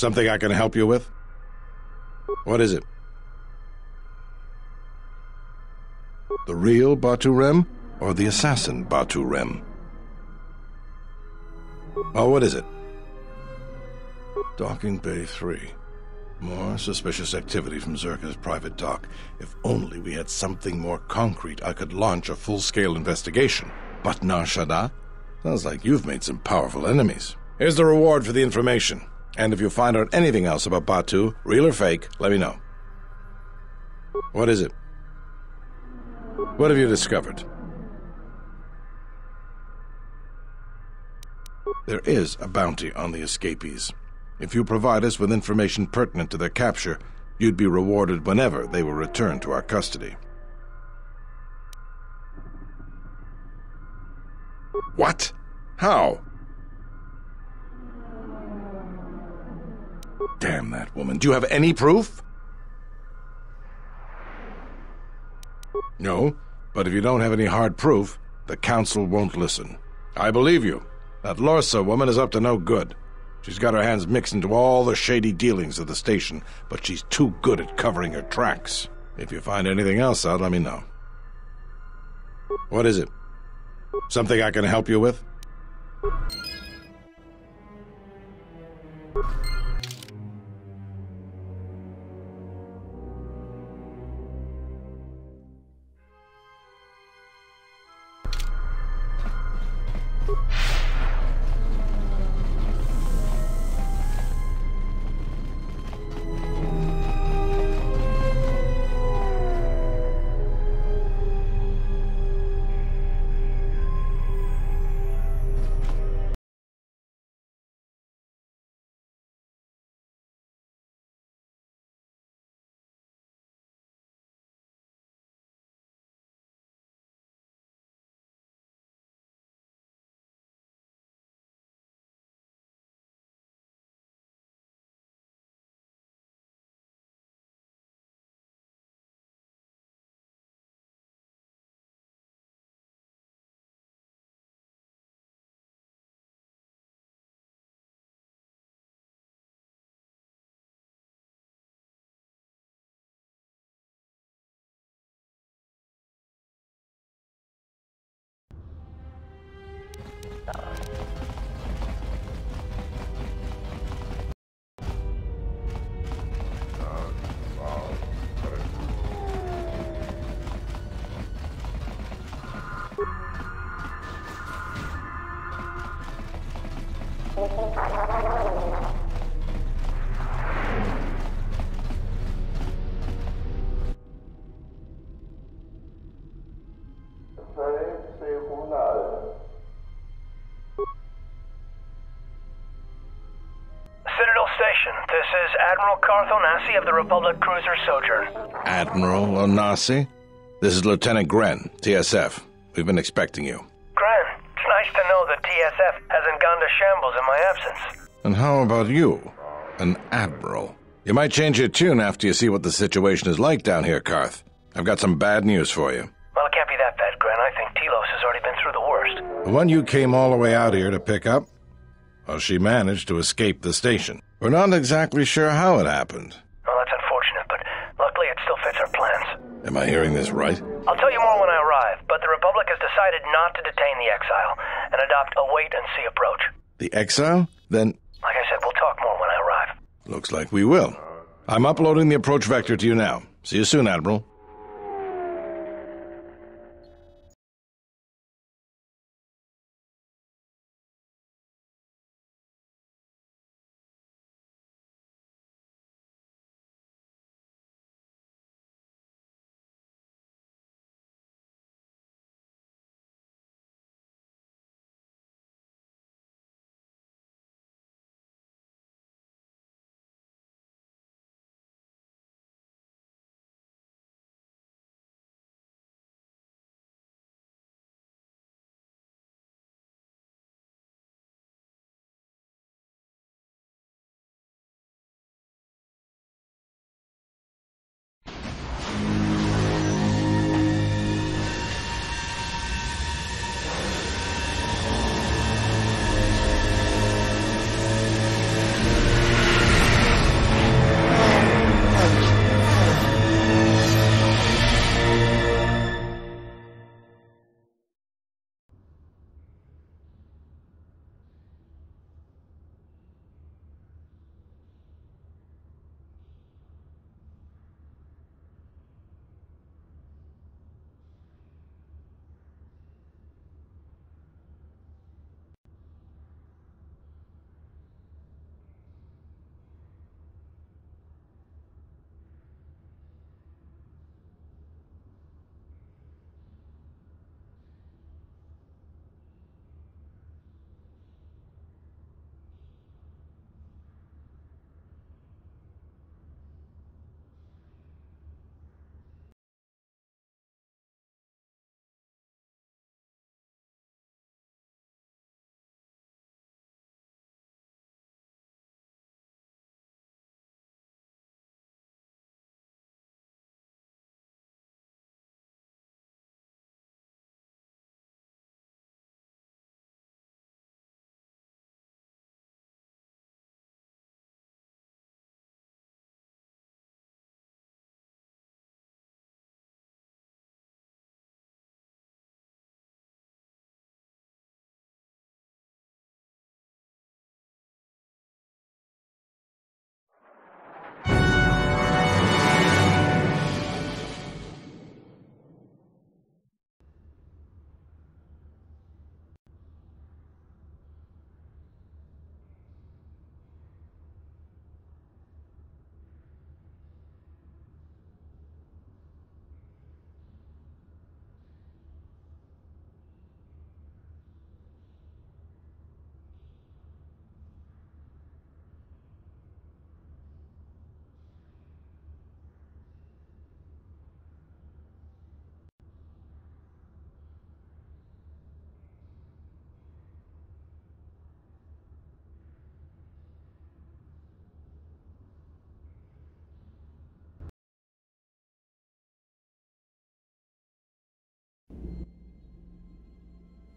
Something I can help you with? What is it? The real Batu Rem or the assassin Batu Rem? Oh, what is it? Docking Bay 3. More suspicious activity from Zerka's private dock. If only we had something more concrete, I could launch a full-scale investigation. But Nar Shaddaa? Sounds like you've made some powerful enemies. Here's the reward for the information. And if you find out anything else about Batu, real or fake, let me know. What is it? What have you discovered? There is a bounty on the escapees. If you provide us with information pertinent to their capture, you'd be rewarded whenever they were returned to our custody. What? How? Damn that woman. Do you have any proof? No, but if you don't have any hard proof, the Council won't listen. I believe you. That Lorsa woman is up to no good. She's got her hands mixed into all the shady dealings of the station, but she's too good at covering her tracks. If you find anything else out, let me know. What is it? Something I can help you with?
This is Admiral Karth Onasi of the Republic Cruiser Sojourn.
Admiral Onasi? This is Lieutenant Gren, TSF. We've been expecting you.
Gren, it's nice to know that TSF hasn't gone to shambles in my absence.
And how about you? An Admiral. You might change your tune after you see what the situation is like down here, Karth. I've got some bad news for you.
Well, it can't be that bad, Gren. I think Telos has already been through the worst.
The one you came all the way out here to pick up? Well, she managed to escape the station. We're not exactly sure how it happened.
Well, that's unfortunate, but luckily it still fits our plans.
Am I hearing this right?
I'll tell you more when I arrive, but the Republic has decided not to detain the exile and adopt a wait-and-see approach.
The exile? Then...
Like I said, we'll talk more when I arrive.
Looks like we will. I'm uploading the approach vector to you now. See you soon, Admiral.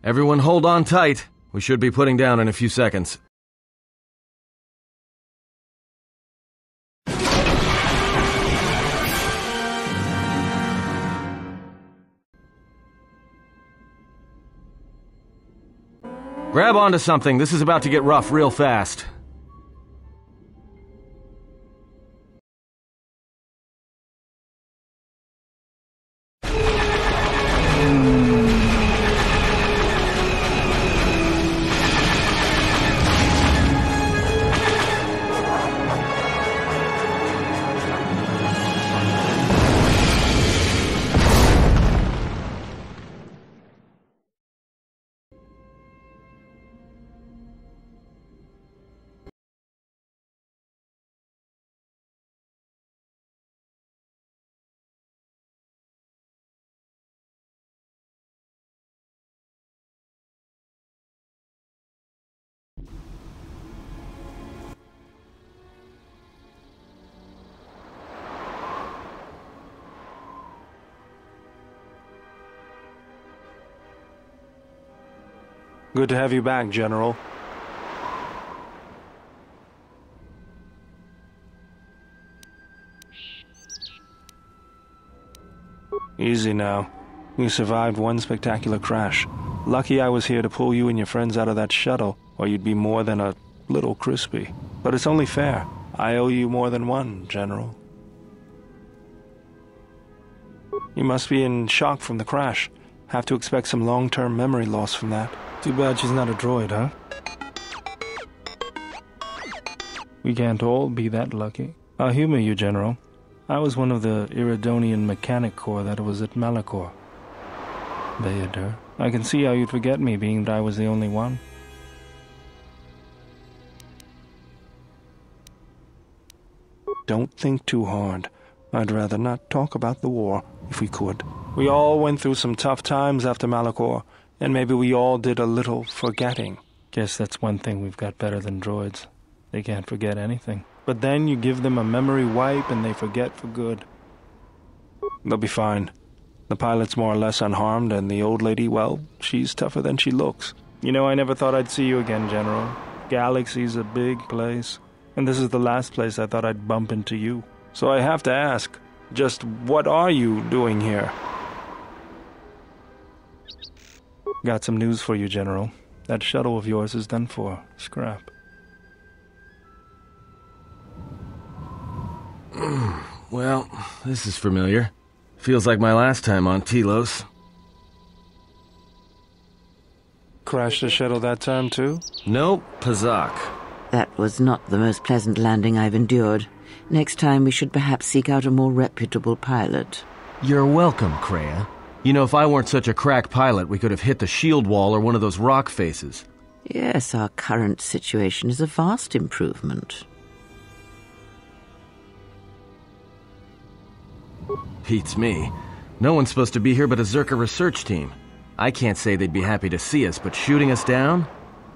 Everyone hold on tight. We should be putting down in a few seconds. Grab onto something. This is about to get rough real fast.
Good to have you back, General. Easy now. You survived one spectacular crash. Lucky I was here to pull you and your friends out of that shuttle, or you'd be more than a little crispy. But it's only fair. I owe you more than one, General. You must be in shock from the crash. Have to expect some long-term memory loss from that. Too bad she's not a droid, huh? We can't all be that lucky. I'll humor you, General. I was one of the Iridonian Mechanic Corps that was at Malachor. Vader, I can see how you'd forget me, being that I was the only one. Don't think too hard. I'd rather not talk about the war, if we could. We all went through some tough times after Malachor, and maybe we all did a little forgetting. Guess that's one thing we've got better than droids. They can't forget anything. But then you give them a memory wipe and they forget for good. They'll be fine. The pilot's more or less unharmed, and the old lady, well, she's tougher than she looks. You know, I never thought I'd see you again, General. Galaxy's a big place, and this is the last place I thought I'd bump into you. So I have to ask, just what are you doing here? Got some news for you, General. That shuttle of yours is done for. Scrap.
Well, this is familiar. Feels like my last time on Telos.
Crashed the shuttle that time, too?
Nope, Pazak.
That was not the most pleasant landing I've endured. Next time we should perhaps seek out a more reputable pilot.
You're welcome, Kreia. You know, if I weren't such a crack pilot, we could have hit the shield wall or one of those rock faces.
Yes, our current situation is a vast improvement.
Beats me. No one's supposed to be here but a Zerka research team. I can't say they'd be happy to see us, but shooting us down?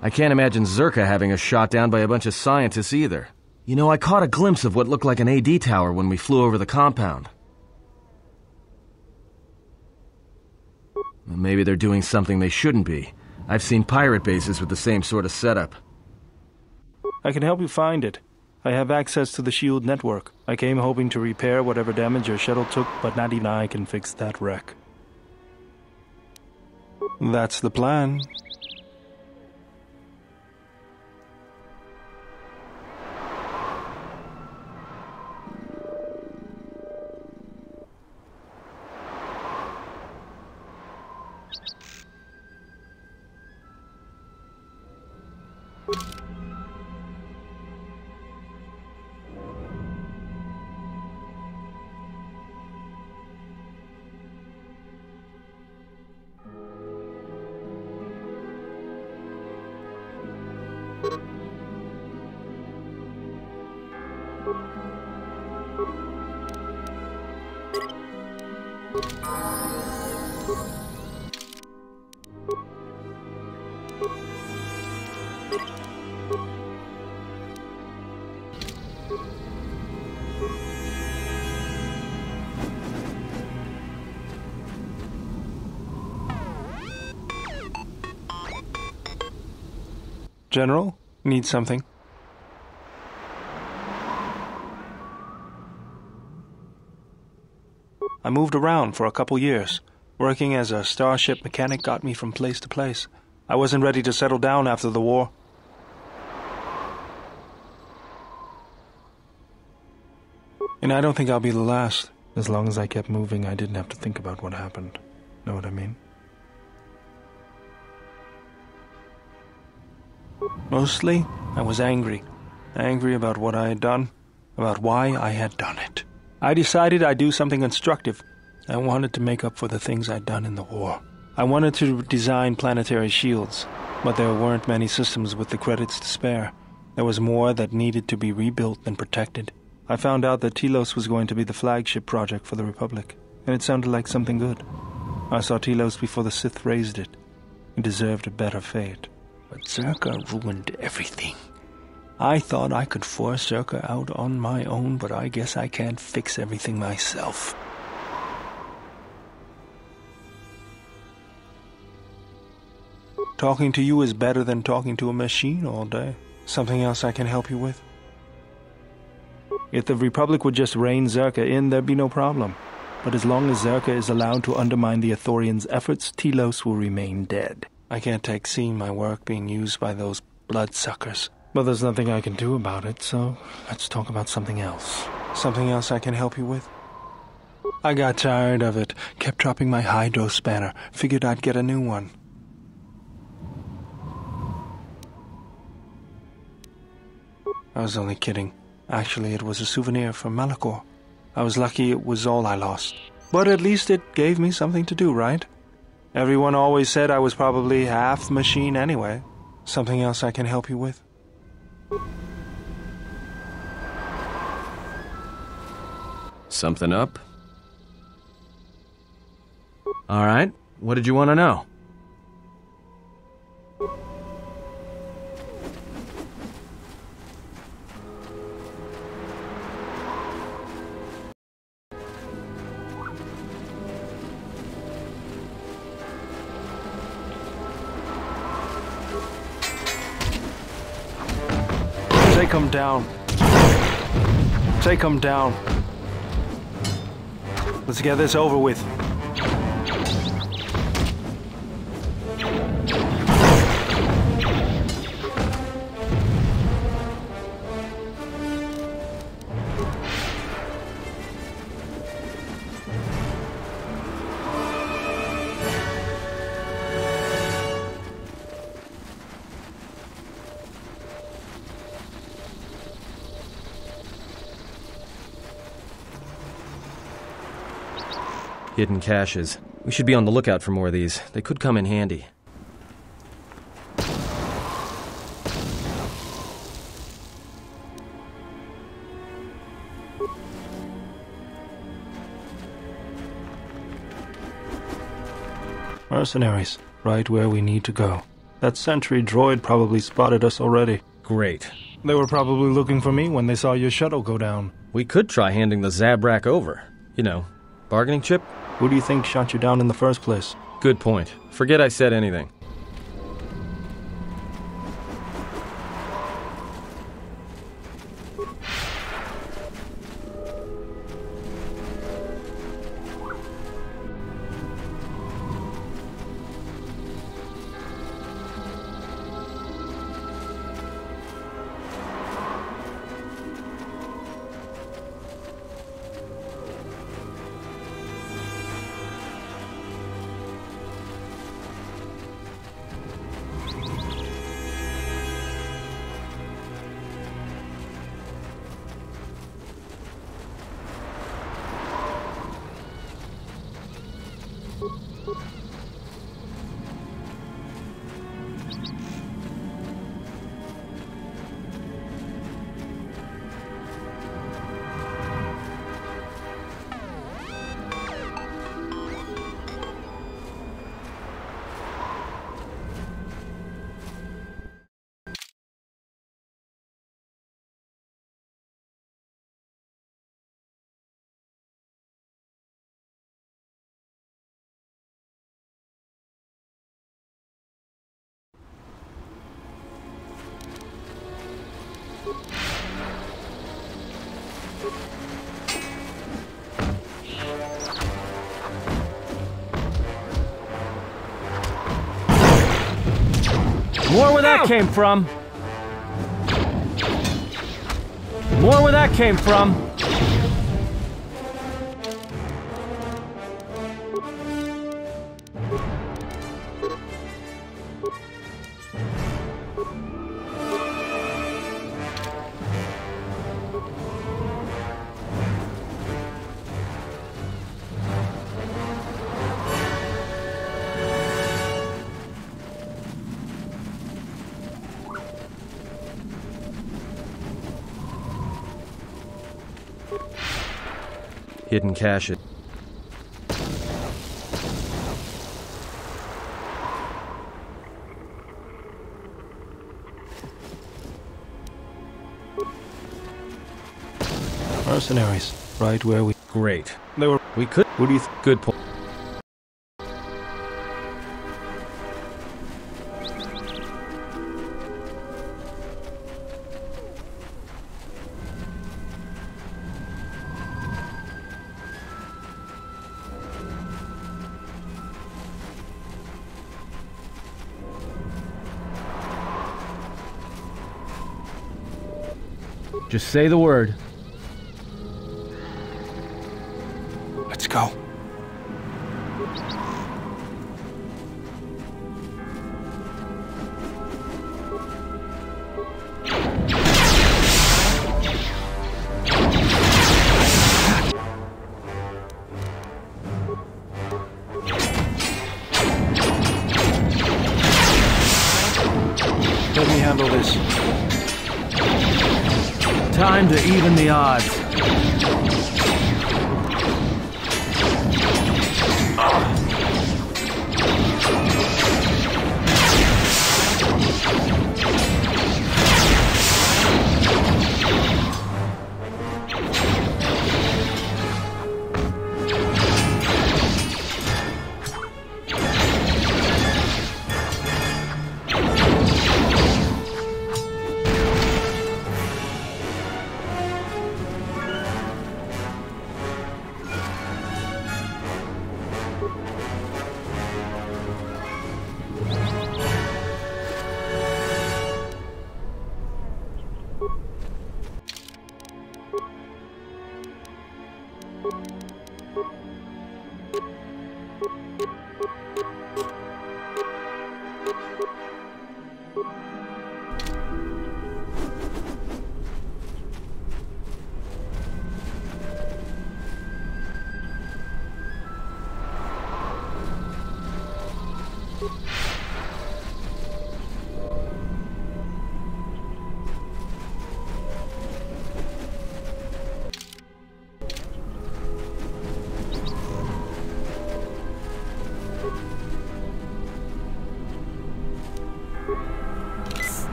I can't imagine Zerka having us shot down by a bunch of scientists either. You know, I caught a glimpse of what looked like an AD tower when we flew over the compound. Maybe they're doing something they shouldn't be. I've seen pirate bases with the same sort of setup.
I can help you find it. I have access to the SHIELD network. I came hoping to repair whatever damage your shuttle took, but not even I can fix that wreck. That's the plan. General, need something? I moved around for a couple years. Working as a starship mechanic got me from place to place. I wasn't ready to settle down after the war. And I don't think I'll be the last. As long as I kept moving, I didn't have to think about what happened. Know what I mean? Mostly, I was angry. Angry about what I had done, about why I had done it. I decided I'd do something constructive. I wanted to make up for the things I'd done in the war. I wanted to design planetary shields, but there weren't many systems with the credits to spare. There was more that needed to be rebuilt than protected. I found out that Telos was going to be the flagship project for the Republic, and it sounded like something good. I saw Telos before the Sith raised it. It deserved a better fate. But Zerka ruined everything. I thought I could force Zerka out on my own, but I guess I can't fix everything myself. Talking to you is better than talking to a machine all day. Something else I can help you with? If the Republic would just rein Zerka in, there'd be no problem. But as long as Zerka is allowed to undermine the Ithorians' efforts, Telos will remain dead. I can't take seeing my work being used by those bloodsuckers. But there's nothing I can do about it, so let's talk about something else. Something else I can help you with? I got tired of it. Kept dropping my hydro spanner. Figured I'd get a new one. I was only kidding. Actually, it was a souvenir from Malachor. I was lucky it was all I lost. But at least it gave me something to do, right? Everyone always said I was probably half machine anyway. Something else I can help you with?
Something up? All right. What did you want to know?
Take him down. Take him down. Let's get this over with.
Hidden caches. We should be on the lookout for more of these. They could come in handy.
Mercenaries, right where we need to go. That sentry droid probably spotted us already.
Great.
They were probably looking for me when they saw your shuttle go down.
We could try handing the Zabrak over. You know, bargaining chip?
Who do you think shot you down in the first place?
Good point. Forget I said anything. More where that came from. More where that came from. Hidden cache.
Mercenaries, right where we...
Great.
They were...
We could...
What do you...
Good point. Just say the word.
Let's go. Let me handle this.
Time to even the odds.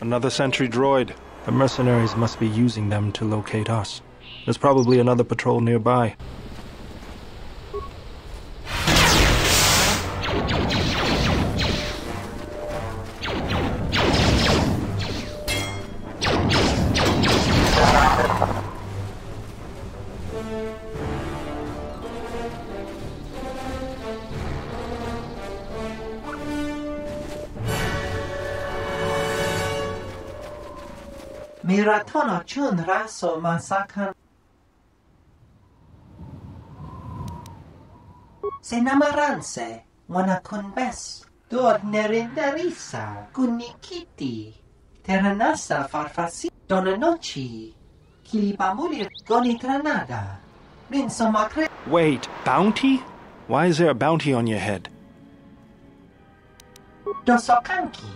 Another sentry droid. The mercenaries must be using them to locate us. There's probably another patrol nearby.
Miratono chun raso masakan. Senamaranse, wana kunbes, dor nerindarisa, kunikiti, teranasa farfasi, donanochi, kilipamuli gonitranada, rinsomakre.
Wait, bounty? Why is there a bounty on your head?
Dosokanki,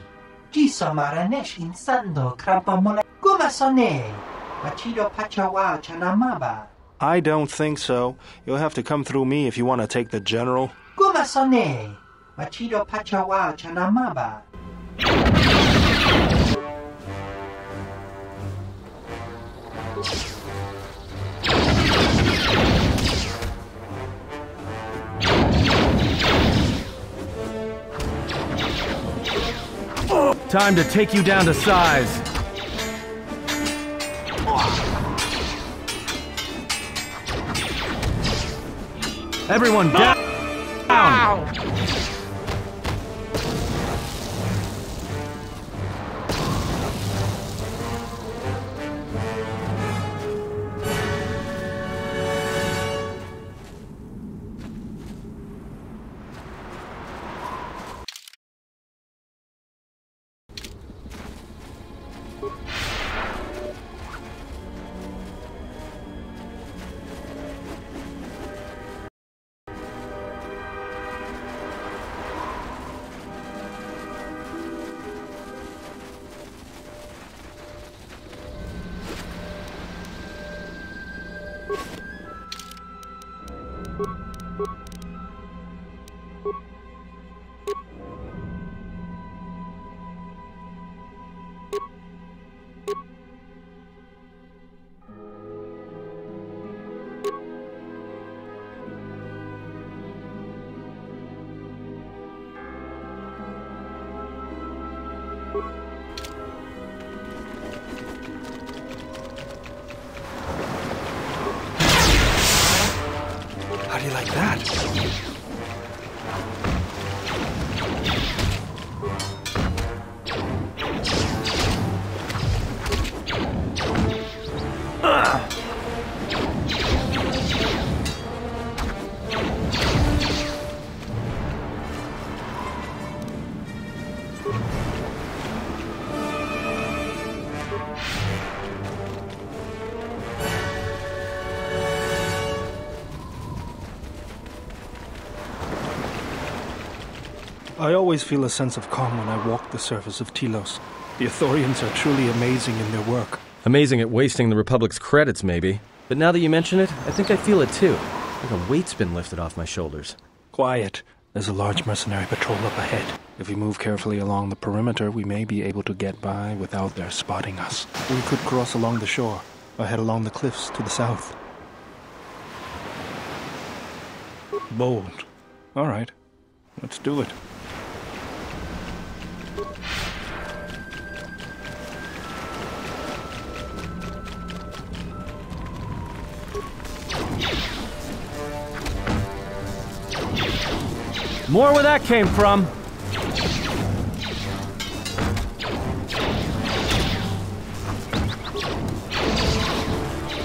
jiso maranesh insando krapamole. Gumasone, machido pachawa chanamaba.
I don't think so. You'll have to come through me if you want to take the general.
Gumasone, machido pachawa chanamaba.
Oh!
Time to take you down to size. Everyone down!
How do you like that? I always feel a sense of calm when I walk the surface of Telos. The Ithorians are truly amazing in their work.
Amazing at wasting the Republic's credits, maybe. But now that you mention it, I think I feel it too. Like a weight's been lifted off my shoulders.
Quiet. There's a large mercenary patrol up ahead. If we move carefully along the perimeter, we may be able to get by without their spotting us. We could cross along the shore, or head along the cliffs to the south. Bold. All right. Let's do it.
More where that came from.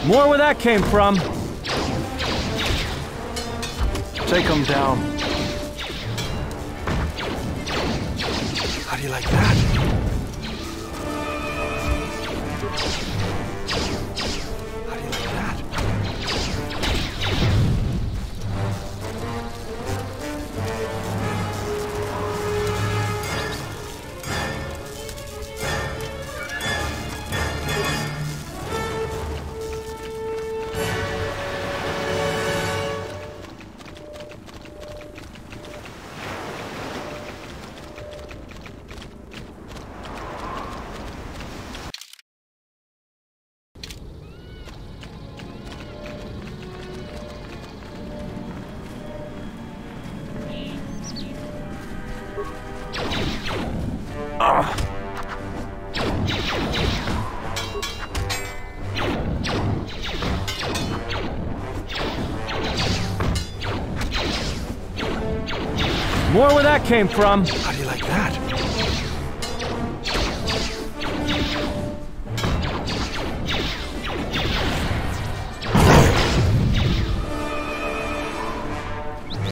More where that came from.
Take them down. How do you like that? How do you like that?
More where that came from.
How do you like that?